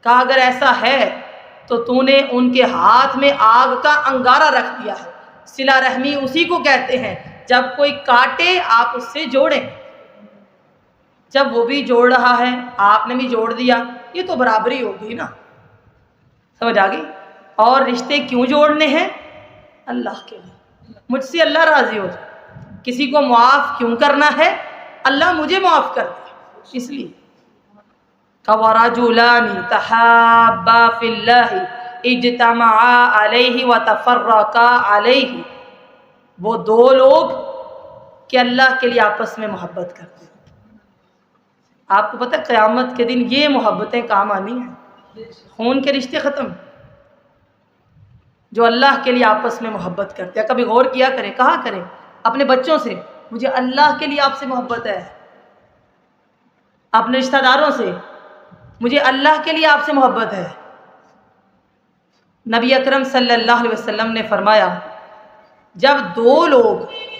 کہا اگر ایسا ہے تو نے ان کے ہاتھ میں آگ کا انگارہ رکھ دیا ہے۔ صلہ رحمی اسی کو کہتے ہیں جب کوئی کاٹے آپ اس سے جوڑیں، جب وہ بھی جوڑ رہا ہے آپ نے بھی جوڑ دیا، یہ تو برابری ہوگی نا۔ سمجھ آ گئی؟ اور رشتے کیوں جوڑنے ہیں؟ اللہ کے لیے، مجھ سے اللہ راضی ہو جائے۔ کسی کو معاف کیوں کرنا ہے؟ اللہ مجھے معاف کر دے اس لیے۔ وَرَجُلَانِ تَحَابَّا فِي اللَّهِ اجْتَمَعَا عَلَيْهِ وَتَفَرَّقَا عَلَيْهِ، وہ دو لوگ کہ اللہ کے لیے آپس میں محبت کرتے ہیں۔ آپ کو پتہ ہے قیامت کے دن یہ محبتیں کام آنی ہیں، خون کے رشتے ختم، جو اللہ کے لیے آپس میں محبت کرتے ہیں۔ کبھی غور کیا کریں، کہا کریں اپنے بچوں سے مجھے اللہ کے لیے آپ سے محبت ہے، اپنے رشتہ داروں سے مجھے اللہ کے لیے آپ سے محبت ہے۔ نبی اکرم صلی اللہ علیہ وسلم نے فرمایا جب دو لوگ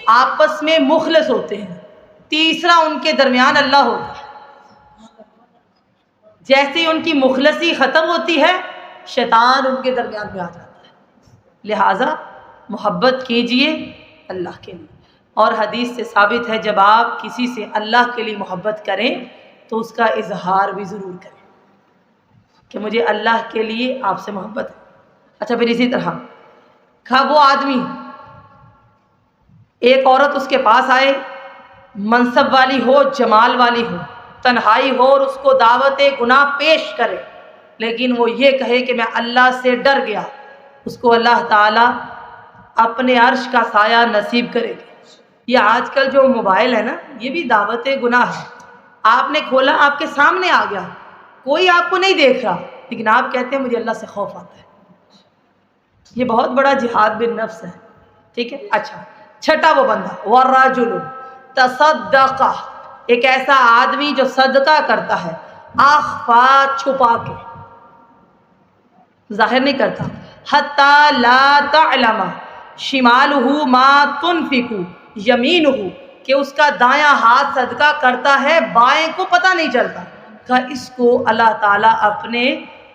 آپس میں مخلص ہوتے ہیں، تیسرا ان کے درمیان اللہ ہوتا ہے، جیسے ہی ان کی مخلصی ختم ہوتی ہے شیطان ان کے درمیان میں آ جاتا ہے۔ لہٰذا محبت کیجئے اللہ کے لیے۔ اور حدیث سے ثابت ہے جب آپ کسی سے اللہ کے لیے محبت کریں تو اس کا اظہار بھی ضرور کریں کہ مجھے اللہ کے لیے آپ سے محبت ہے۔ اچھا پھر اسی طرح وہ آدمی، ایک عورت اس کے پاس آئے، منصب والی ہو، جمال والی ہو، تنہائی ہو اور اس کو دعوت گناہ پیش کرے لیکن وہ یہ کہے کہ میں اللہ سے ڈر گیا، اس کو اللہ تعالیٰ اپنے عرش کا سایہ نصیب کرے گی۔ یہ آج کل جو موبائل ہے نا یہ بھی دعوت گناہ ہے۔ آپ نے کھولا، آپ کے سامنے آ گیا، کوئی آپ کو نہیں دیکھ رہا لیکن آپ کہتے ہیں مجھے اللہ سے خوف آتا ہے۔ یہ بہت بڑا جہاد بالنفس ہے، ٹھیک ہے۔ اچھا چھٹا وہ بندہ وَالرَّجُلُ تَصَدَّقَ، ایک ایسا آدمی جو صدقہ کرتا ہے، اخفا چھپا کے، ظاہر نہیں کرتا، حَتَّى لَا تَعْلَمَ شِمَالُهُ مَا تُنْفِقُ يَمِينُهُ، کہ اس کا دایاں ہاتھ صدقہ کرتا ہے بائیں کو پتہ نہیں چلتا، کہ اس کو اللہ تعالیٰ اپنے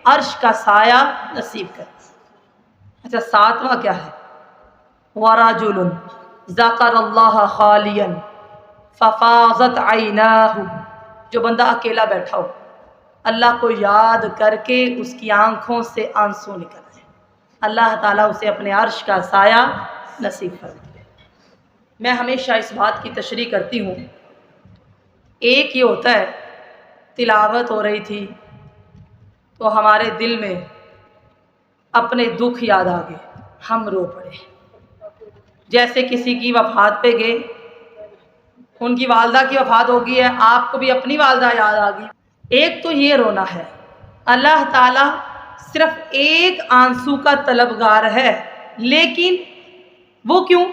عرش کا سایہ نصیب کرے۔ اچھا ساتواں کیا ہے؟ وَرَجُلٌ ذَكَرَ اللَّهَ خَالِيًا فَفَاضَتْ عَيْنَاهُ، جو بندہ اکیلا بیٹھا ہو اللہ کو یاد کر کے اس کی آنکھوں سے آنسو نکل آئے، اللہ تعالیٰ اسے اپنے عرش کا سایہ نصیب فرمائے۔ میں ہمیشہ اس بات کی تشریح کرتی ہوں، ایک یہ ہوتا ہے تلاوت ہو رہی تھی تو ہمارے دل میں اپنے دکھ یاد آ گئے، ہم رو پڑے، جیسے کسی کی وفات پہ گئے، ان کی والدہ کی وفات ہو گئی ہے، آپ کو بھی اپنی والدہ یاد آ گئی، ایک تو یہ رونا ہے۔ اللہ تعالیٰ صرف ایک آنسو کا طلبگار ہے لیکن وہ کیوں؟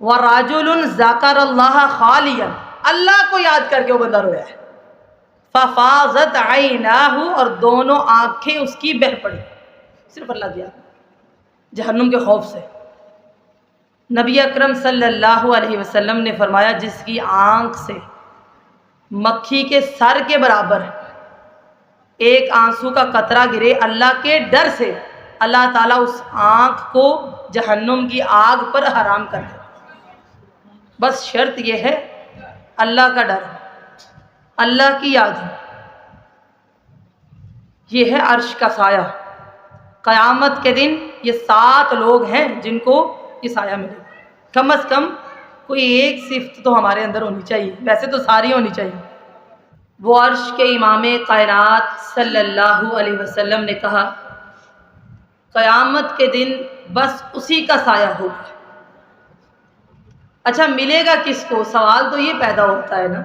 وَرَجُلٌ ذَكَرَ اللَّهَ خَالِيًا، اللہ کو یاد کر کے وہ بندہ رویا ہے، فَفَاضَتْ عَيْنَاهُ، اور دونوں آنکھیں اس کی بہہ پڑی، صرف اللہ کی یاد، جہنم کے خوف سے۔ نبی اکرم صلی اللہ علیہ وسلم نے فرمایا جس کی آنکھ سے مکھی کے سر کے برابر ایک آنسو کا قطرہ گرے، اللہ کے ڈر سے اللہ تعالیٰ اس آنکھ کو جہنم کی آگ پر حرام کر دے۔ بس شرط یہ ہے اللہ کا ڈر، اللہ کی یاد۔ یہ ہے عرش کا سایہ۔ قیامت کے دن یہ 7 لوگ ہیں جن کو یہ سایہ ملے گا۔ کم از کم کوئی ایک صفت تو ہمارے اندر ہونی چاہیے، ویسے تو ساری ہونی چاہیے۔ وہ عرش کے امام کائنات صلی اللہ علیہ وسلم نے کہا قیامت کے دن بس اسی کا سایہ ہوگا۔ اچھا ملے گا کس کو؟ سوال تو یہ پیدا ہوتا ہے نا،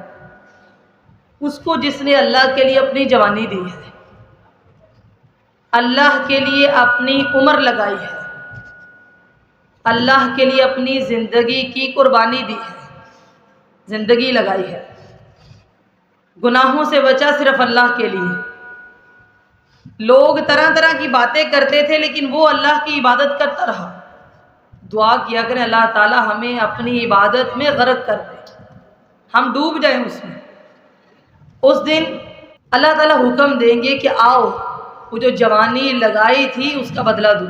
اس کو جس نے اللہ کے لیے اپنی جوانی دی ہے، اللہ کے لیے اپنی عمر لگائی ہے، اللہ کے لیے اپنی زندگی کی قربانی دی ہے، زندگی لگائی ہے، گناہوں سے بچا صرف اللہ کے لیے۔ لوگ طرح طرح کی باتیں کرتے تھے لیکن وہ اللہ کی عبادت کرتا رہا۔ دعا کیا کریں اللہ تعالیٰ ہمیں اپنی عبادت میں غرق کر دے، ہم ڈوب جائیں اس میں۔ اس دن اللہ تعالیٰ حکم دیں گے کہ آؤ وہ جو جوانی لگائی تھی اس کا بدلہ دو،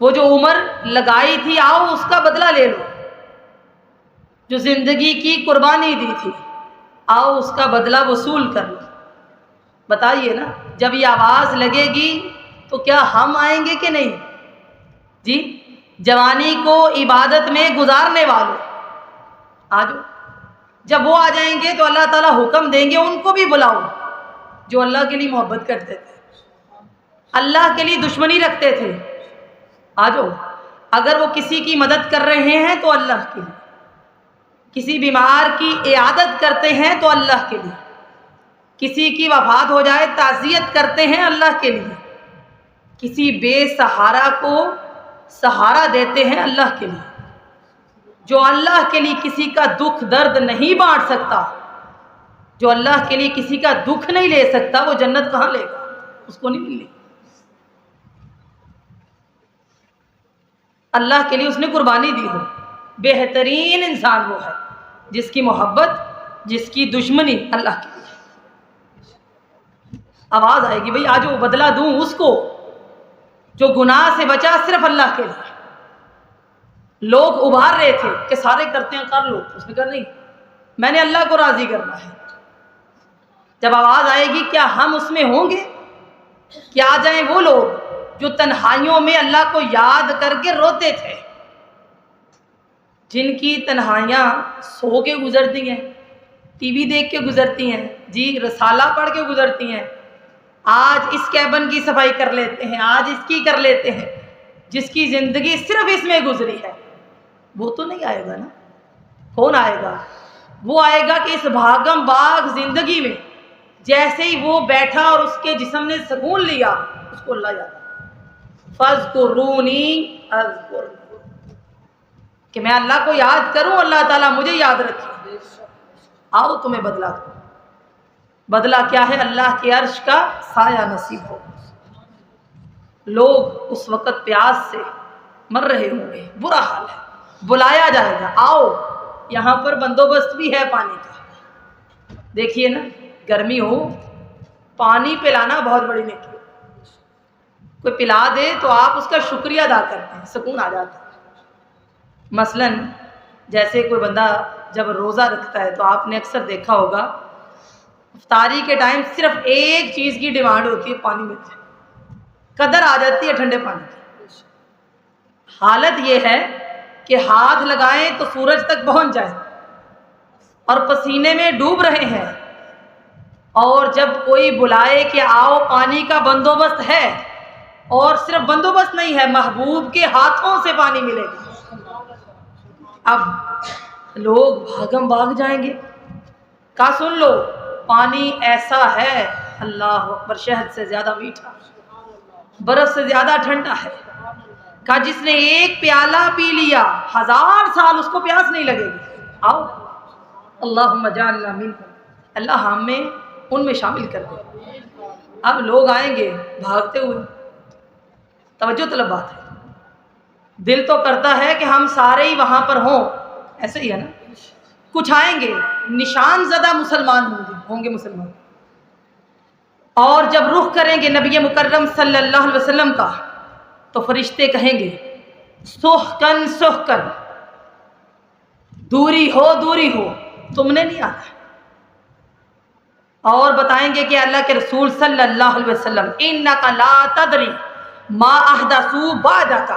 وہ جو عمر لگائی تھی آؤ اس کا بدلہ لے لو، جو زندگی کی قربانی دی تھی آؤ اس کا بدلہ وصول کر لو۔ بتائیے نا جب یہ آواز لگے گی تو کیا ہم آئیں گے کہ نہیں؟ جی جوانی کو عبادت میں گزارنے والوں آ جاؤ۔ جب وہ آ جائیں گے تو اللہ تعالیٰ حکم دیں گے ان کو بھی بلاؤ جو اللہ کے لیے محبت کرتے تھے، اللہ کے لیے دشمنی رکھتے تھے، آ جاؤ۔ اگر وہ کسی کی مدد کر رہے ہیں تو اللہ کے لیے، کسی بیمار کی عیادت کرتے ہیں تو اللہ کے لیے، کسی کی وفات ہو جائے تعزیت کرتے ہیں اللہ کے لیے، کسی بے سہارا کو سہارا دیتے ہیں اللہ کے لیے۔ جو اللہ کے لیے کسی کا دکھ درد نہیں بانٹ سکتا، جو اللہ کے لیے کسی کا دکھ نہیں لے سکتا، وہ جنت کہاں لے گا؟ اس کو نہیں ملی۔ اللہ کے لیے اس نے قربانی دی ہو، بہترین انسان وہ ہے جس کی محبت، جس کی دشمنی اللہ کے لیے۔ آواز آئے گی بھئی آج وہ بدلہ دوں اس کو جو گناہ سے بچا صرف اللہ کے لیے۔ لوگ ابھار رہے تھے کہ سارے کرتے ہیں کر لو، اس نے کہا نہیں میں نے اللہ کو راضی کرنا ہے۔ جب آواز آئے گی کیا ہم اس میں ہوں گے؟ کیا آ جائیں وہ لوگ جو تنہائیوں میں اللہ کو یاد کر کے روتے تھے، جن کی تنہائیاں سو کے گزرتی ہیں، ٹی وی دیکھ کے گزرتی ہیں، جی رسالہ پڑھ کے گزرتی ہیں، آج اس کیبن کی صفائی کر لیتے ہیں، آج اس کی کر لیتے ہیں، جس کی زندگی صرف اس میں گزری ہے وہ تو نہیں آئے گا نا۔ کون آئے گا؟ وہ آئے گا کہ اس بھاگم بھاگ زندگی میں جیسے ہی وہ بیٹھا اور اس کے جسم نے سکون لیا، اس کو اللہ یاد فَاذْكُرُونِي أَذْكُرْكُمْ، کہ میں اللہ کو یاد کروں اللہ تعالیٰ مجھے یاد رکھے۔ آؤ تمہیں بدلہ دو۔ بدلہ کیا ہے؟ اللہ کے عرش کا سایہ نصیب ہو۔ لوگ اس وقت پیاس سے مر رہے ہوں گے، برا حال ہے، بلایا جائے گا آؤ، یہاں پر بندوبست بھی ہے پانی کا۔ دیکھیے نا گرمی ہو پانی پلانا بہت بڑی نیکی ہے، کوئی پلا دے تو آپ اس کا شکریہ ادا کرتے ہیں، سکون آ جاتا ہے۔ مثلاً جیسے کوئی بندہ جب روزہ رکھتا ہے تو آپ نے اکثر دیکھا ہوگا افطاری کے ٹائم صرف ایک چیز کی ڈیمانڈ ہوتی ہے، پانی مل جائے، قدر آ جاتی ہے ٹھنڈے پانی کی۔ حالت یہ ہے کہ ہاتھ لگائیں تو سورج تک پہنچ جائے اور پسینے میں ڈوب رہے ہیں، اور جب کوئی بلائے کہ آؤ پانی کا بندوبست ہے، اور صرف بندوبست نہیں ہے محبوب کے ہاتھوں سے پانی ملے گا، اب لوگ بھاگم بھاگ جائیں گے۔ کہا سن لو پانی ایسا ہے اللہ اکبر، شہد سے زیادہ میٹھا، برف سے زیادہ ٹھنڈا ہے، کہا جس نے ایک پیالہ پی لیا 1000 سال اس کو پیاس نہیں لگے گی. آؤ اللہم اجعلنا منہم، اللہ ہمیں ان میں شامل کر دے. اب لوگ آئیں گے بھاگتے ہوئے، توجہ طلب بات ہے. دل تو کرتا ہے کہ ہم سارے ہی وہاں پر ہوں، ایسے ہی ہے نا. کچھ آئیں گے نشان زدہ مسلمان ہوں گے مسلمان، اور جب رخ کریں گے نبی مکرم صلی اللہ علیہ وسلم کا تو فرشتے کہیں گے سحقن سحقن، دوری ہو تم نے نہیں آنا. اور بتائیں گے کہ اللہ کے رسول صلی اللہ علیہ وسلم انک لا تدری ما احدثوا بعدک،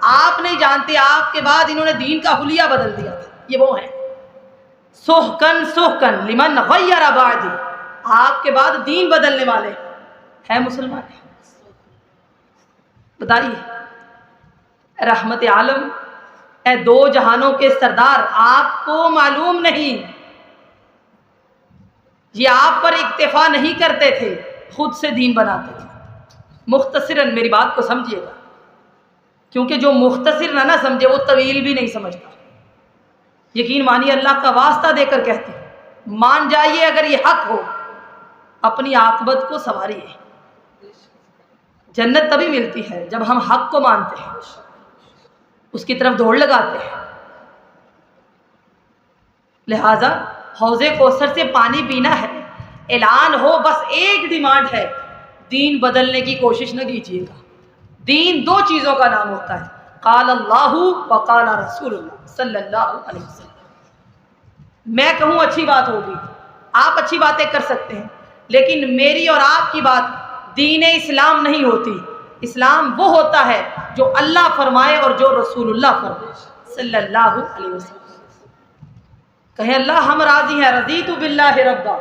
آپ نہیں جانتے آپ کے بعد انہوں نے دین کا حلیہ بدل دیا تھا. یہ وہ ہیں سحقن سحقن لمن غیر بعدی، آپ کے بعد دین بدلنے والے ہیں مسلمان. بتائیے رحمت عالم، اے دو جہانوں کے سردار، آپ کو معلوم نہیں یہ آپ پر اکتفا نہیں کرتے تھے، خود سے دین بناتے تھے. مختصراً میری بات کو سمجھیے گا، کیونکہ جو مختصر نہ سمجھے وہ طویل بھی نہیں سمجھتا. یقین مانیے اللہ کا واسطہ دے کر کہتے ہیں، مان جائیے اگر یہ حق ہو، اپنی عاقبت کو سنواریے. جنت تبھی ملتی ہے جب ہم حق کو مانتے ہیں، اس کی طرف دوڑ لگاتے ہیں. لہذا حوض کوثر سے پانی پینا ہے، اعلان ہو، بس ایک ڈیمانڈ ہے، دین بدلنے کی کوشش نہ کیجیے گا. دین 2 چیزوں کا نام ہوتا ہے، قال اللہ وقال رسول اللہ صلی اللہ علیہ وسلم. میں کہوں اچھی بات ہوگی، آپ اچھی باتیں کر سکتے ہیں، لیکن میری اور آپ کی بات دین اسلام نہیں ہوتی. اسلام وہ ہوتا ہے جو اللہ فرمائے اور جو رسول اللہ فرمائے صلی اللہ علیہ وسلم. کہیں اللہ ہم راضی ہیں، رضیت باللہ ربا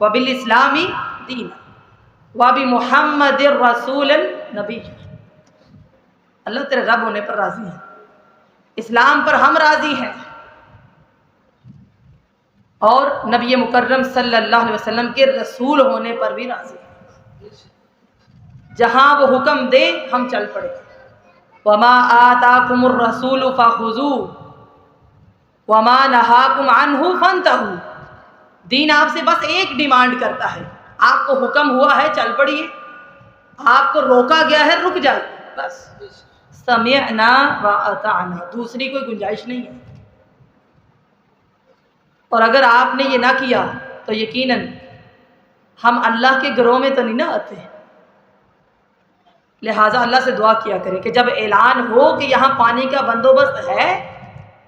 وبالاسلام دینا وبمحمد الرسول نبی. اللہ تیرے رب ہونے پر راضی ہے، اسلام پر ہم راضی ہیں، اور نبی مکرم صلی اللہ علیہ وسلم کے رسول ہونے پر بھی راضی ہیں. جہاں وہ حکم دے ہم چل پڑے. وما آتاکم الرسول فخذوہ وما نہاکم عنہ فانتہوا. دین آپ سے بس ایک ڈیمانڈ کرتا ہے، آپ کو حکم ہوا ہے چل پڑیے، آپ کو روکا گیا ہے رک جائیے، بس. سمعنا واطعنا، دوسری کوئی گنجائش نہیں ہے. اور اگر آپ نے یہ نہ کیا تو یقیناً ہم اللہ کے گروہ میں تو نہیں نہ آتے. لہٰذا اللہ سے دعا کیا کریں کہ جب اعلان ہو کہ یہاں پانی کا بندوبست ہے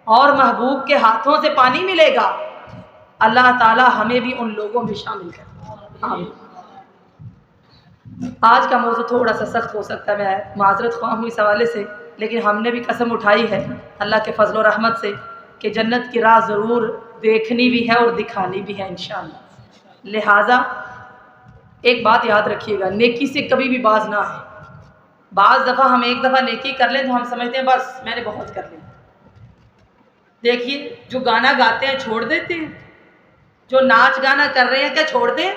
اور محبوب کے ہاتھوں سے پانی ملے گا، اللہ تعالی ہمیں بھی ان لوگوں میں شامل کرے. آمین. آج کا موضوع تھوڑا سا سخت ہو سکتا ہے، میں معذرت خواہ ہوں اس حوالے سے، لیکن ہم نے بھی قسم اٹھائی ہے اللہ کے فضل و رحمت سے کہ جنت کی راہ ضرور دیکھنی بھی ہے اور دکھانی بھی ہے انشاءاللہ. لہٰذا ایک بات یاد رکھیے گا، نیکی سے کبھی بھی باز نہ آئے. بعض دفعہ ہم ایک دفعہ نیکی کر لیں تو ہم سمجھتے ہیں بس میں نے بہت کر لی. دیکھیے جو گانا گاتے ہیں چھوڑ دیتے ہیں، جو ناچ گانا کر رہے ہیں کیا چھوڑ دیں؟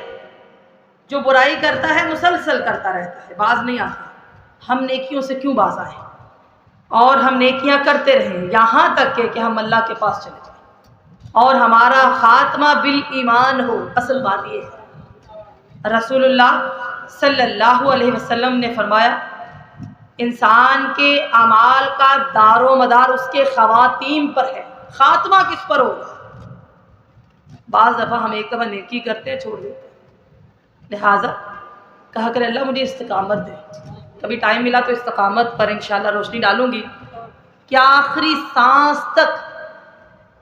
جو برائی کرتا ہے مسلسل کرتا رہتا ہے، باز نہیں آتا. ہم نیکیوں سے کیوں باز آئیں اور ہم نیکیاں کرتے رہیں یہاں تک کہ ہم اللہ کے پاس چلے جائیں اور ہمارا خاتمہ بالایمان ہو. اصل بات یہ ہے، رسول اللہ صلی اللہ علیہ وسلم نے فرمایا انسان کے اعمال کا دار و مدار اس کے خواتین پر ہے، خاتمہ کس پر ہوگا. بعض دفعہ ہم ایک دفعہ نیکی کرتے ہیں چھوڑ دیتے ہیں. لہٰذا کہا کرے اللہ مجھے استقامت دے. کبھی ٹائم ملا تو استقامت پر انشاءاللہ روشنی ڈالوں گی کہ آخری سانس تک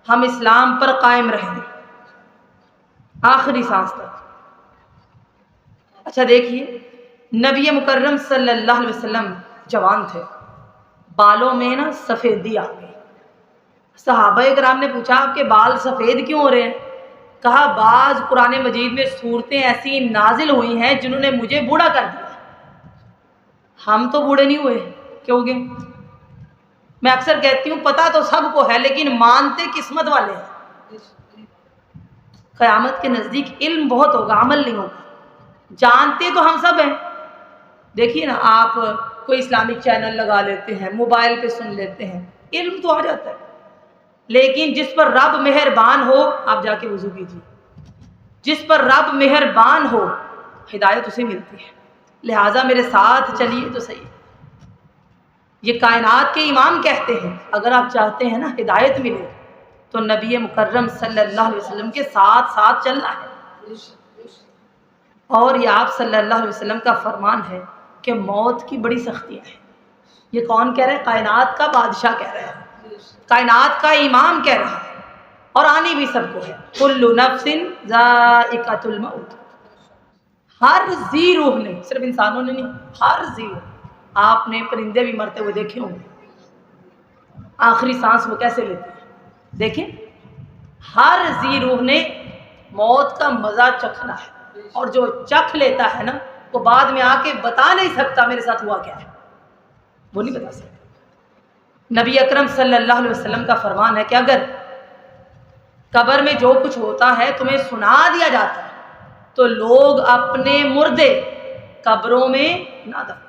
ہم اسلام پر قائم رہیں، آخری سانس تک. اچھا دیکھیے نبی مکرم صلی اللہ علیہ وسلم جوان تھے، بالوں میں نا سفیدی آ گئی. صحابہ کرام نے پوچھا آپ کے بال سفید کیوں ہو رہے ہیں؟ کہا بعض قرآن مجید میں صورتیں ایسی نازل ہوئی ہیں جنہوں نے مجھے بوڑھا کر دیا. ہم تو بوڑھے نہیں ہوئے، کیوں گے؟ میں اکثر کہتی ہوں پتہ تو سب کو ہے لیکن مانتے قسمت والے ہیں. قیامت کے نزدیک علم بہت ہوگا، عمل نہیں ہوگا. جانتے تو ہم سب ہیں. دیکھیے نا آپ کوئی اسلامک چینل لگا لیتے ہیں، موبائل پہ سن لیتے ہیں، علم تو آ جاتا ہے، لیکن جس پر رب مہربان ہو آپ جا کے وضو کیجیے، جس پر رب مہربان ہو ہدایت اسے ملتی ہے۔ لہٰذا میرے ساتھ چلیے تو صحیح۔ یہ کائنات کے امام کہتے ہیں اگر آپ چاہتے ہیں نا ہدایت ملے تو نبی مکرم صلی اللہ علیہ وسلم کے ساتھ ساتھ چلنا ہے۔ اور یہ آپ صلی اللہ علیہ وسلم کا فرمان ہے کہ موت کی بڑی سختیاں ہیں۔ یہ کون کہہ رہے ہیں؟ کائنات کا بادشاہ کہہ رہا ہے، کائنات کا امام کہہ رہا ہے، اور آنی بھی سب کو ہے۔ کل نفس ذائقۃ الموت، ہر ذی روح نے، صرف انسانوں نے نہیں، ہر ذی روح، آپ نے پرندے بھی مرتے ہوئے دیکھے ہوں گے، آخری سانس وہ کیسے لیتے ہیں دیکھیں، ہر ذی روح نے موت کا مزہ چکھنا ہے، اور جو چکھ لیتا ہے نا وہ بعد میں آ کے بتا نہیں سکتا میرے ساتھ ہوا کیا ہے، وہ نہیں بتا سکتا۔ نبی اکرم صلی اللہ علیہ وسلم کا فرمان ہے کہ اگر قبر میں جو کچھ ہوتا ہے تمہیں سنا دیا جاتا ہے تو لوگ اپنے مردے قبروں میں نہ دفن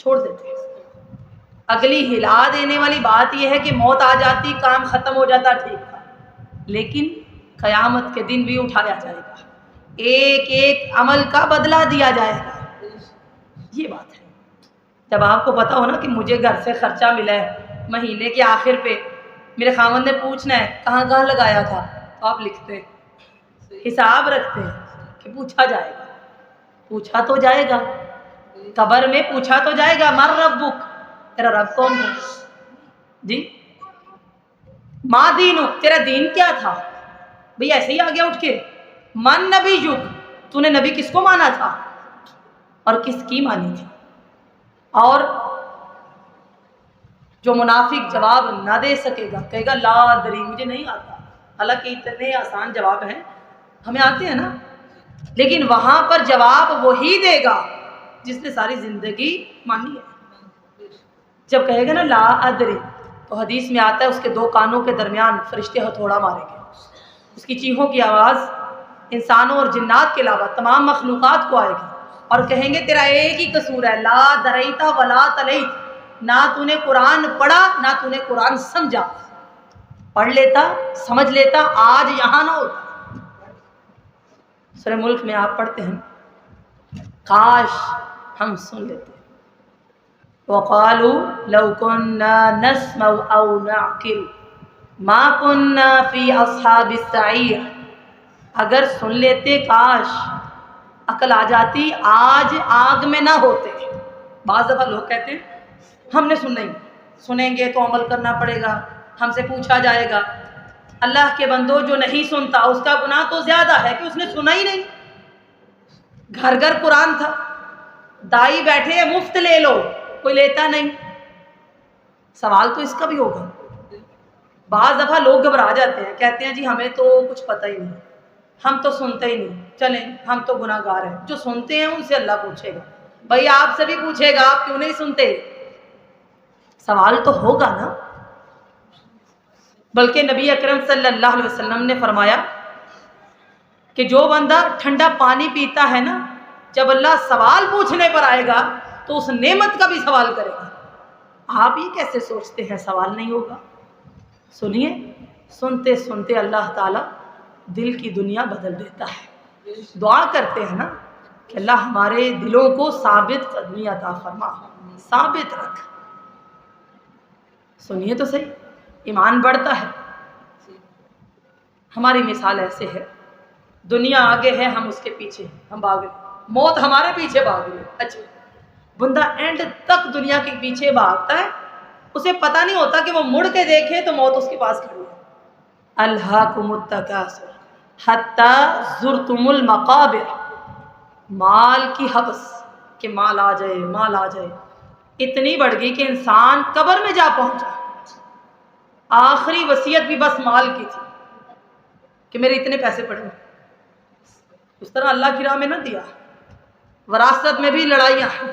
چھوڑ دیتے ہیں۔ اگلی ہلا دینے والی بات یہ ہے کہ موت آ جاتی، کام ختم ہو جاتا، ٹھیک تھا، لیکن قیامت کے دن بھی اٹھایا جائے گا، ایک ایک عمل کا بدلہ دیا جائے گا۔ یہ بات ہے، جب آپ کو پتا ہو نا کہ مجھے گھر سے خرچہ ملا ہے مہینے کے آخر پہ، میرے خاوند نے پوچھنا ہے کہاں کہاں لگایا تھا، تو آپ لکھتے ہیں، حساب رکھتے ہیں کہ پوچھا جائے گا، پوچھا تو جائے گا، قبر میں پوچھا تو جائے گا، من ربک، تیرا رب کون ہے، جی ما دینک، تیرا دین کیا تھا، بھئی ایسے ہی آگے اٹھ کے، من نبیک، تو نے نبی کس کو مانا تھا اور کس کی مانی تھی۔ اور جو منافق جواب نہ دے سکے گا، کہے گا لا ادری، مجھے نہیں آتا، حالانکہ اتنے آسان جواب ہیں، ہمیں آتے ہیں نا، لیکن وہاں پر جواب وہی دے گا جس نے ساری زندگی مانی ہے۔ جب کہے گا نا لا ادری، تو حدیث میں آتا ہے اس کے دو کانوں کے درمیان فرشتے ہتھوڑا ماریں گے، اس کی چیخوں کی آواز انسانوں اور جنات کے علاوہ تمام مخلوقات کو آئے گی، اور کہیں گے تیرا ایک ہی قصور ہے، لا دریتا ولا تلیت، نہ تو نے قرآن پڑھا نہ تو نے قرآن سمجھا، پڑھ لیتا سمجھ لیتا آج یہاں نہ ہوتا۔ سورہ ملک میں آپ پڑھتے ہیں کاش ہم سن لیتے، وَقَالُوا لَوْ كُنَّا نَسْمَعُ أَوْ نَعْقِلُ مَا كُنَّا فِي أَصْحَابِ السَّعِيرِ، اگر سن لیتے، کاش عقل آ جاتی، آج آگ میں نہ ہوتے۔ بعض دفعہ لوگ کہتے ہیں ہم نے سننا ہی نہیں، سنیں گے تو عمل کرنا پڑے گا، ہم سے پوچھا جائے گا۔ اللہ کے بندو، جو نہیں سنتا اس کا گناہ تو زیادہ ہے کہ اس نے سنا ہی نہیں۔ گھر گھر قرآن تھا، دائی بیٹھے ہیں مفت لے لو، کوئی لیتا نہیں، سوال تو اس کا بھی ہوگا۔ بعض دفعہ لوگ گھبرا جاتے ہیں، کہتے ہیں جی ہمیں تو کچھ پتہ ہی نہیں، ہم تو سنتے ہی نہیں، چلیں ہم تو گناہ گار ہیں۔ جو سنتے ہیں ان سے اللہ پوچھے گا، بھائی آپ سے بھی پوچھے گا، آپ کیوں نہیں سنتے؟ سوال تو ہوگا نا۔ بلکہ نبی اکرم صلی اللہ علیہ وسلم نے فرمایا کہ جو بندہ ٹھنڈا پانی پیتا ہے نا، جب اللہ سوال پوچھنے پر آئے گا تو اس نعمت کا بھی سوال کرے گا۔ آپ یہ کیسے سوچتے ہیں سوال نہیں ہوگا؟ سنیے، سنتے سنتے اللہ تعالیٰ دل کی دنیا بدل دیتا ہے۔ دعا کرتے ہیں نا کہ اللہ ہمارے دلوں کو ثابت قدمی عطا فرما، ثابت رکھ۔ سنیے تو صحیح، ایمان بڑھتا ہے۔ ہماری مثال ایسے ہے، دنیا آگے ہے، ہم اس کے پیچھے، ہم بھاگ رہے، موت ہمارے پیچھے بھاگ رہی ہے۔ اچھا، بندہ اینڈ تک دنیا کے پیچھے بھاگتا ہے، اسے پتہ نہیں ہوتا کہ وہ مڑ کے دیکھے تو موت اس کے پاس کھڑی ہے۔ الہاکم التکاثر حتی زرتم المقابر، مال کی حوث کہ مال آ جائے، مال آ جائے، اتنی بڑھ گئی کہ انسان قبر میں جا پہنچا، آخری وصیت بھی بس مال کی تھی کہ میرے اتنے پیسے پڑے، اس طرح اللہ کی راہ میں نہ دیا۔ وراثت میں بھی لڑائیاں ہیں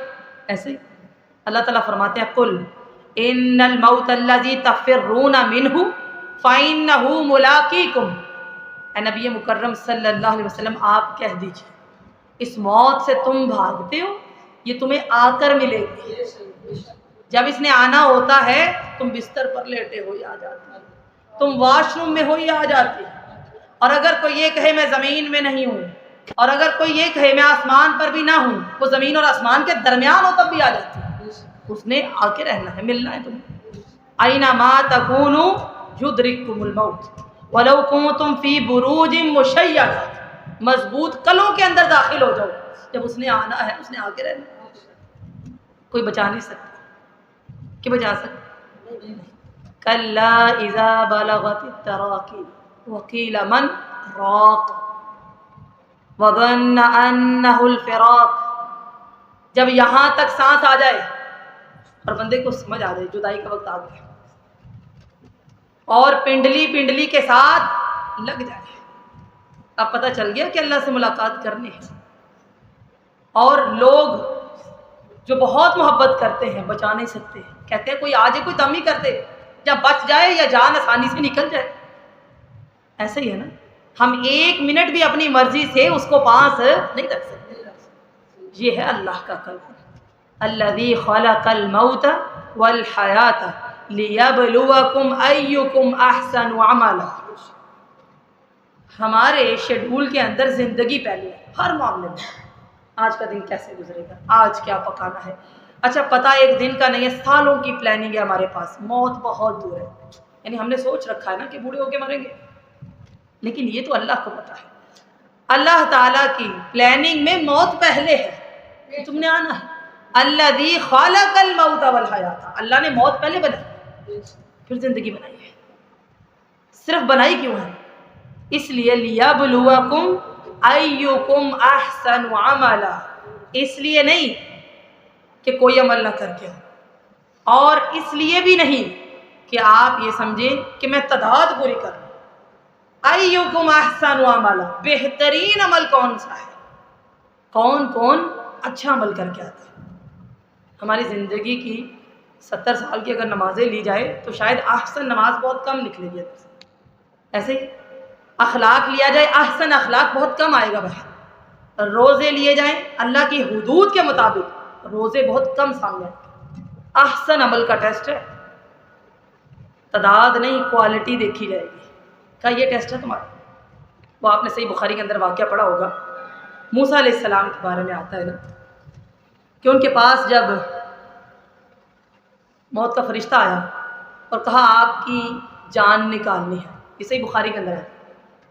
ایسے ہی۔ اللہ تعالیٰ فرماتے ہیں قل ان الموت الذی تفرون منہ فانہ ملاقیکم، اے نبی مکرم صلی اللہ علیہ وسلم آپ کہہ دیجئے اس موت سے تم بھاگتے ہو، یہ تمہیں آ کر ملے گی۔ جب اس نے آنا ہوتا ہے تم بستر پر لیٹے ہوئی آ جاتی ہے، تم واش روم میں ہوئی آ جاتی ہے، اور اگر کوئی یہ کہے میں زمین میں نہیں ہوں، اور اگر کوئی یہ کہے میں آسمان پر بھی نہ ہوں، وہ زمین اور آسمان کے درمیان ہو تب بھی آ جاتی ہے۔ اس نے آ کے رہنا ہے، ملنا ہے تمہیں۔ اینما تکونوا یدرککم الموت ولو کنتم فی بروج مشیدہ، مضبوط قلعوں کے اندر داخل ہو جاؤ، جب اس نے آنا ہے اس نے آ کے رہنا ہے، کوئی بچا نہیں سکتا۔ کہ بچا سکتا؟ کلا اذا بلغت التراقی وقیل من راق وظن انہ الفراق، جب یہاں تک سانس آ جائے اور بندے کو سمجھ آ جائے جدائی کا وقت آ گیا، اور پنڈلی کے ساتھ لگ جائے، اب پتہ چل گیا کہ اللہ سے ملاقات کرنی ہے، اور لوگ جو بہت محبت کرتے ہیں بچا نہیں سکتے، کہتے ہیں کوئی آ جائے، کوئی دم ہی کر دے، یا بچ جائے یا جان آسانی سے نکل جائے۔ ایسا ہی ہے نا، ہم ایک منٹ بھی اپنی مرضی سے اس کو پاس نہیں رکھ سکتے۔ یہ ہے اللہ کا قلم، الذی خلق الموت والحیات لیبلوکم ایکم احسن عملا۔ ہمارے شیڈول کے اندر زندگی پہلے ہے، ہر معاملے میں۔ آج کا دن کیسے گزرے گا، آج کیا پکانا ہے، اچھا پتہ ایک دن کا نہیں ہے، سالوں کی پلاننگ ہے ہمارے پاس، موت بہت دور ہے، یعنی ہم نے سوچ رکھا ہے نا کہ بوڑھے ہو کے مریں گے، لیکن یہ تو اللہ کو پتہ ہے۔ اللہ تعالیٰ کی پلاننگ میں موت پہلے ہے کہ تم نے آنا ہے۔ الذی خلق الموت والحیات، اللہ نے موت پہلے بنائی پھر زندگی بنائی ہے۔ صرف بنائی کیوں ہے؟ اس لیے لیبلوکم ایکم احسن عملا، اس لیے نہیں کہ کوئی عمل نہ کر کے ہو، اور اس لیے بھی نہیں کہ آپ یہ سمجھیں کہ میں تعداد پوری کر لوں۔ ایکم احسن عملا، بہترین عمل کون سا ہے، کون اچھا عمل کر کے آتا ہے۔ ہماری زندگی کی 70 سال کی اگر نمازیں لی جائے تو شاید احسن نماز بہت کم نکلے گی، ایسے ہی اخلاق لیا جائے احسن اخلاق بہت کم آئے گا باہر، روزے لیے جائیں اللہ کی حدود کے مطابق روزے بہت کم سامنے آئے۔ احسن عمل کا ٹیسٹ ہے، تعداد نہیں کوالٹی دیکھی جائے گی۔ کیا یہ ٹیسٹ ہے تمہارا؟ وہ آپ نے صحیح بخاری کے اندر واقعہ پڑھا ہوگا، موسیٰ علیہ السلام کے بارے میں آتا ہے نا کہ ان کے پاس جب موت کا فرشتہ آیا اور کہا آپ کی جان نکالنی ہے، یہ صحیح بخاری کے اندر ہے،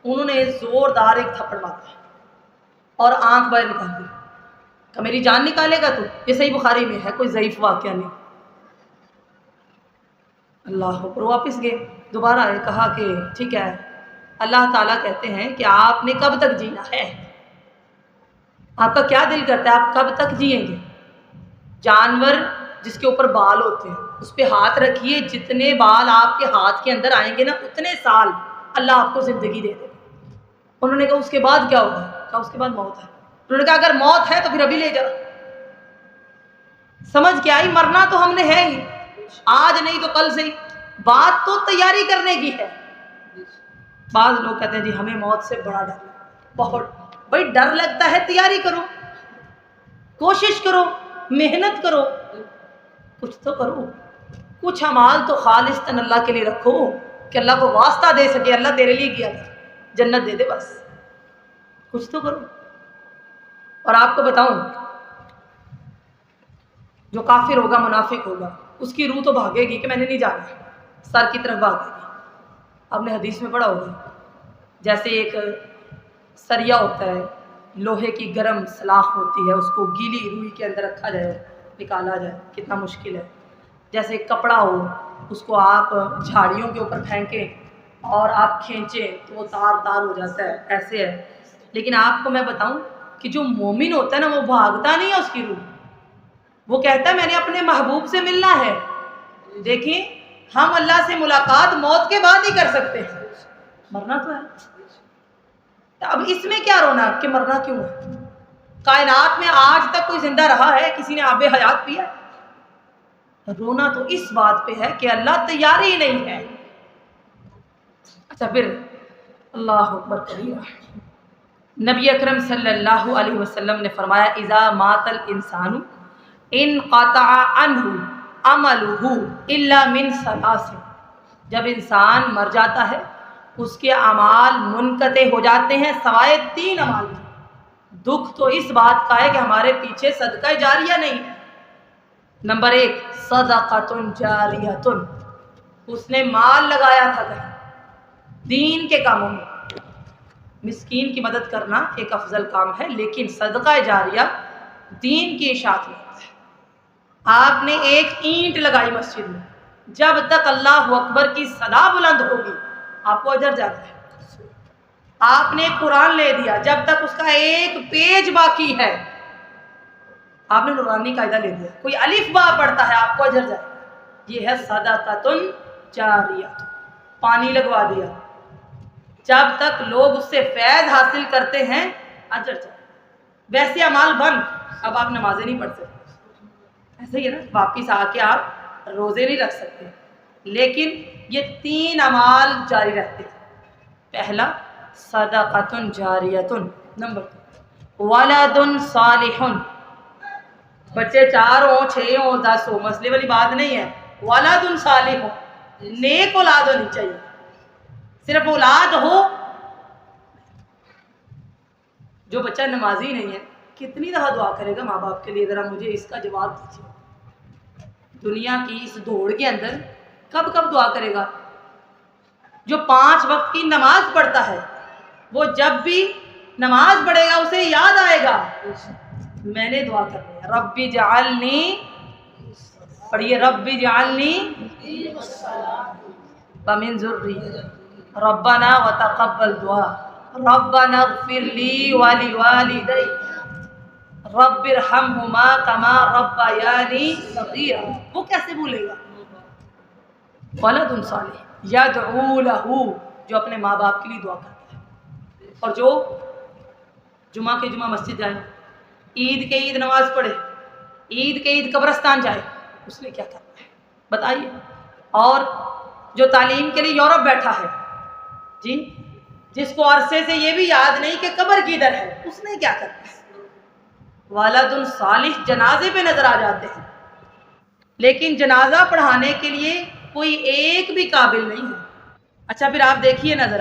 انہوں نے زوردار ایک تھپڑ مارا اور آنکھ باہر نکال دی، کہ میری جان نکالے گا تو؟ یہ صحیح بخاری میں ہے، کوئی ضعیف واقعہ نہیں۔ اللہ اکبر، واپس گئے، دوبارہ آئے، کہا کہ ٹھیک ہے، اللہ تعالیٰ کہتے ہیں کہ آپ نے کب تک جینا ہے، آپ کا کیا دل کرتا ہے، آپ کب تک جئیں گے؟ جانور جس کے اوپر بال ہوتے ہیں اس پہ ہاتھ رکھیے، جتنے بال آپ کے ہاتھ کے اندر آئیں گے نا اتنے سال اللہ آپ کو زندگی دے دے گا۔ انہوں نے کہا اس کے بعد کیا ہوگا؟ کہا اس کے بعد موت ہے۔ انہوں نے کہا اگر موت ہے تو پھر ابھی لے جا۔ سمجھ کے آئی، مرنا تو ہم نے ہے ہی، آج نہیں تو کل سے ہی، بات تو تیاری کرنے کی ہے۔ بعض لوگ کہتے ہیں جی ہمیں موت سے بڑا ڈر ہے، بہت بھائی ڈر لگتا ہے، تیاری کرو، کوشش کرو، محنت کرو، کچھ تو کرو، کچھ اعمال تو خالصتاً اللہ کے لیے رکھو کہ اللہ کو واسطہ دے سکے، اللہ تیرے لیے کیا تھا، جنت دے دے، بس کچھ تو کرو۔ اور آپ کو بتاؤں، جو کافر ہوگا، منافق ہوگا، اس کی روح تو بھاگے گی کہ میں نے نہیں جانا، سر کی طرف بھاگے گی۔ آپ نے حدیث میں پڑھا ہوگا، جیسے ایک سریا ہوتا ہے، لوہے کی گرم سلاخ ہوتی ہے، اس کو گیلی روئی کے اندر رکھا جائے، نکالا جائے، کتنا مشکل ہے۔ جیسے ایک کپڑا ہو، اس کو آپ جھاڑیوں کے اوپر پھینکیں اور آپ کھینچیں تو وہ تار تار ہو جاتا ہے، ایسے ہے۔ لیکن آپ کو میں بتاؤں کہ جو مومن ہوتا ہے نا، وہ بھاگتا نہیں ہے اس کی روح، وہ کہتا ہے میں نے اپنے محبوب سے ملنا ہے۔ دیکھیں، ہم اللہ سے ملاقات موت کے بعد ہی کر سکتے ہیں، مرنا تو ہے۔ اب اس میں کیا رونا کہ مرنا کیوں ہے؟ کائنات میں آج تک کوئی زندہ رہا ہے، کسی نے آب حیات پیا؟ رونا تو اس بات پہ ہے کہ اللہ تیار ہی نہیں ہے۔ اچھا پھر اللہ اکبر کبیرہ، نبی اکرم صلی اللہ علیہ وسلم نے فرمایا اذا مات الانسان انقطع عنہ عملہ الا من ثلاث، جب انسان مر جاتا ہے اس کے اعمال منقطع ہو جاتے ہیں سوائے 3 اعمال کے۔ دکھ تو اس بات کا ہے کہ ہمارے پیچھے صدقہ جاریہ نہیں ہے۔ نمبر 1 صدقۃ جاریۃ، اس نے مال لگایا تھا کہیں دین کے کاموں میں۔ مسکین کی مدد کرنا ایک افضل کام ہے، لیکن صدقہ جاریہ دین کی اشاعت میں ہوتا ہے۔ آپ نے ایک اینٹ لگائی مسجد میں، جب تک اللہ اکبر کی صدا بلند ہوگی آپ کو اجر جاتا ہے۔ آپ نے قرآن لے دیا، جب تک اس کا ایک پیج باقی ہے آپ نے نورانی قاعدہ لے دیا، کوئی الف با پڑھتا ہے آپ کو اجر جائے گا۔ یہ ہے صدقۃ جاریہ، پانی لگوا دیا، جب تک لوگ اس سے فیض حاصل کرتے ہیں اجر جائے گا۔ ویسے اعمال بند، اب آپ نمازیں نہیں پڑھ سکتے، ایسے ہی ہے نا، واپس آ کے آپ روزے نہیں رکھ سکتے، لیکن یہ 3 اعمال جاری رہتے ہیں۔ پہلا صدقۃ جاریۃ، نمبر 2 ولد صالح، بچے 4 ہوں 6 ہوں 10 ہوں مسئلے والی بات نہیں ہے، ولد صالح ہو، نیک اولاد ہونی چاہیے۔ صرف اولاد ہو، جو بچہ نمازی نہیں ہے کتنی دفعہ دعا کرے گا ماں باپ کے لیے؟ ذرا مجھے اس کا جواب دیجیے۔ دنیا کی اس دوڑ کے اندر کب کب دعا کرے گا؟ جو 5 وقت کی نماز پڑھتا ہے وہ جب بھی نماز پڑھے گا اسے یاد آئے گا میں نے دعا کرنی ہے، رب اجعلنی، پڑھیے رب اجعلنی ومن ذریتی ربنا وتقبل دعا، ربنا اغفر لی ولوالدی رب ارحمہما کما ربیانی صغیرا۔ وہ کیسے بھولے گا؟ ولد صالح یدعو لہ، جو اپنے ماں باپ کے لیے دعا کرتا ہے، اور جو جمعہ کے جمعہ مسجد جائے، عید کے عید نماز پڑھے، عید کے عید قبرستان جائے، اس نے کیا کرنا ہے بتائیے؟ اور جو تعلیم کے لیے یورپ بیٹھا ہے جی، جس کو عرصے سے یہ بھی یاد نہیں کہ قبر کدھر ہے، اس نے کیا کرنا ہے؟ ولد صالح جنازے پہ نظر آ جاتے ہیں، لیکن جنازہ پڑھانے کے لیے کوئی ایک بھی قابل نہیں ہے۔ اچھا پھر آپ دیکھیے نظر،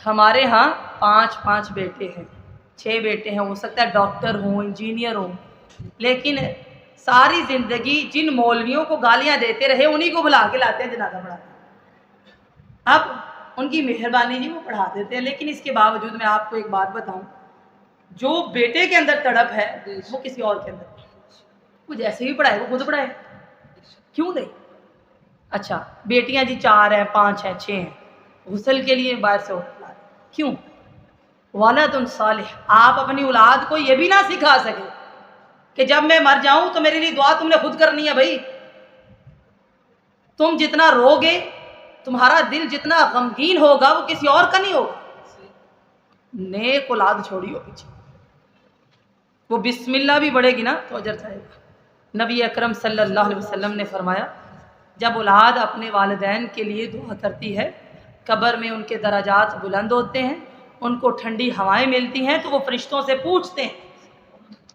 ہمارے ہاں 5 بیٹے ہیں، 6 بیٹے ہیں، ہو سکتا ہے ڈاکٹر ہوں انجینئر ہوں، لیکن ساری زندگی جن مولویوں کو گالیاں دیتے رہے انہی کو بلا کے لاتے ہیں جنازہ پڑھاتے ہیں۔ اب ان کی مہربانی جی وہ پڑھا دیتے ہیں، لیکن اس کے باوجود میں آپ کو ایک بات بتاؤں، جو بیٹے کے اندر تڑپ ہے وہ کسی اور کے اندر نہیں۔ وہ جیسے بھی پڑھائے وہ خود پڑھائے، کیوں نہیں؟ اچھا بیٹیاں جی 4 ہیں 5 ہیں 6 ہیں، غسل کے لیے باہر سے اٹھا لا رہے، کیوں؟ ولد صالح، آپ اپنی اولاد کو یہ بھی نہ سکھا سکے کہ جب میں مر جاؤں تو میرے لیے دعا تم نے خود کرنی ہے۔ بھائی تم جتنا رو گے، تمہارا دل جتنا غمگین ہوگا وہ کسی اور کا نہیں ہوگا۔ نیک اولاد چھوڑی ہو پیچھے، وہ بسم اللہ بھی بڑھے گی نا تو اجر جائے گا۔ نبی اکرم صلی اللہ علیہ وسلم نے فرمایا جب اولاد اپنے والدین کے لیے دعا کرتی ہے قبر میں ان کے درجات بلند ہوتے ہیں، ان کو ٹھنڈی ہوائیں ملتی ہیں، تو وہ فرشتوں سے پوچھتے ہیں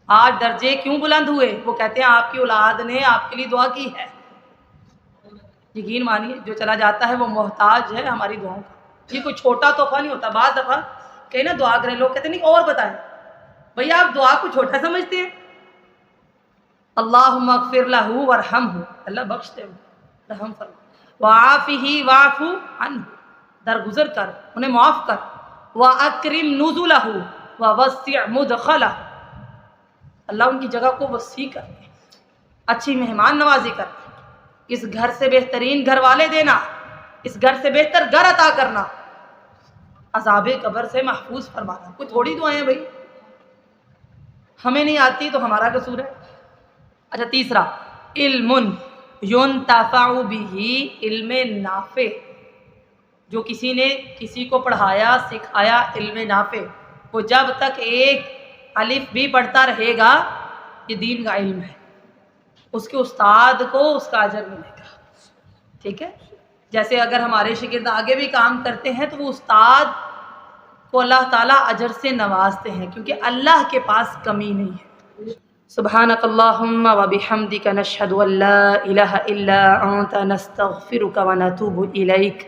آج درجے کیوں بلند ہوئے؟ وہ کہتے ہیں آپ کی اولاد نے آپ کے لیے دعا کی ہے۔ یقین مانیے جو چلا جاتا ہے وہ محتاج ہے ہماری دعاؤں کا۔ یہ کوئی چھوٹا تحفہ نہیں ہوتا۔ بعض دفعہ کہیں نا دعا کریں، لوگ کہتے ہیں نہیں اور بتائیں، بھئی آپ دعا کو چھوٹا سمجھتے ہیں۔ اللہم اغفر لہ ورحمہ، اللہ بخشتے ہو رحم فرما، وعافہ واعف عنہ، درگزر کر انہیں معاف کر، واکرم نزلہ ووسع مدخلہ، اللہ ان کی جگہ کو وسیع کر دے، اچھی مہمان نوازی کر دے، اس گھر سے بہترین گھر والے دینا، اس گھر سے بہتر گھر عطا کرنا، عذاب قبر سے محفوظ فرمانا۔ کوئی تھوڑی دعائیں ہیں بھائی، ہمیں نہیں آتی تو ہمارا قصور ہے۔ اچھا تیسرا علم ينتفع به، علم نافع، جو کسی نے کسی کو پڑھایا سکھایا، علم نافع، وہ جب تک ایک الف بھی پڑھتا رہے گا یہ دین کا علم ہے، اس کے استاد کو اس کا اجر ملے گا۔ ٹھیک ہے، جیسے اگر ہمارے شاگرد آگے بھی کام کرتے ہیں تو وہ استاد کو اللہ تعالیٰ اجر سے نوازتے ہیں، کیونکہ اللہ کے پاس کمی نہیں ہے۔ سبحانک اللہم و بحمدک نشہد ان لا الہ الا انت نستغفرک و نتوب الیک.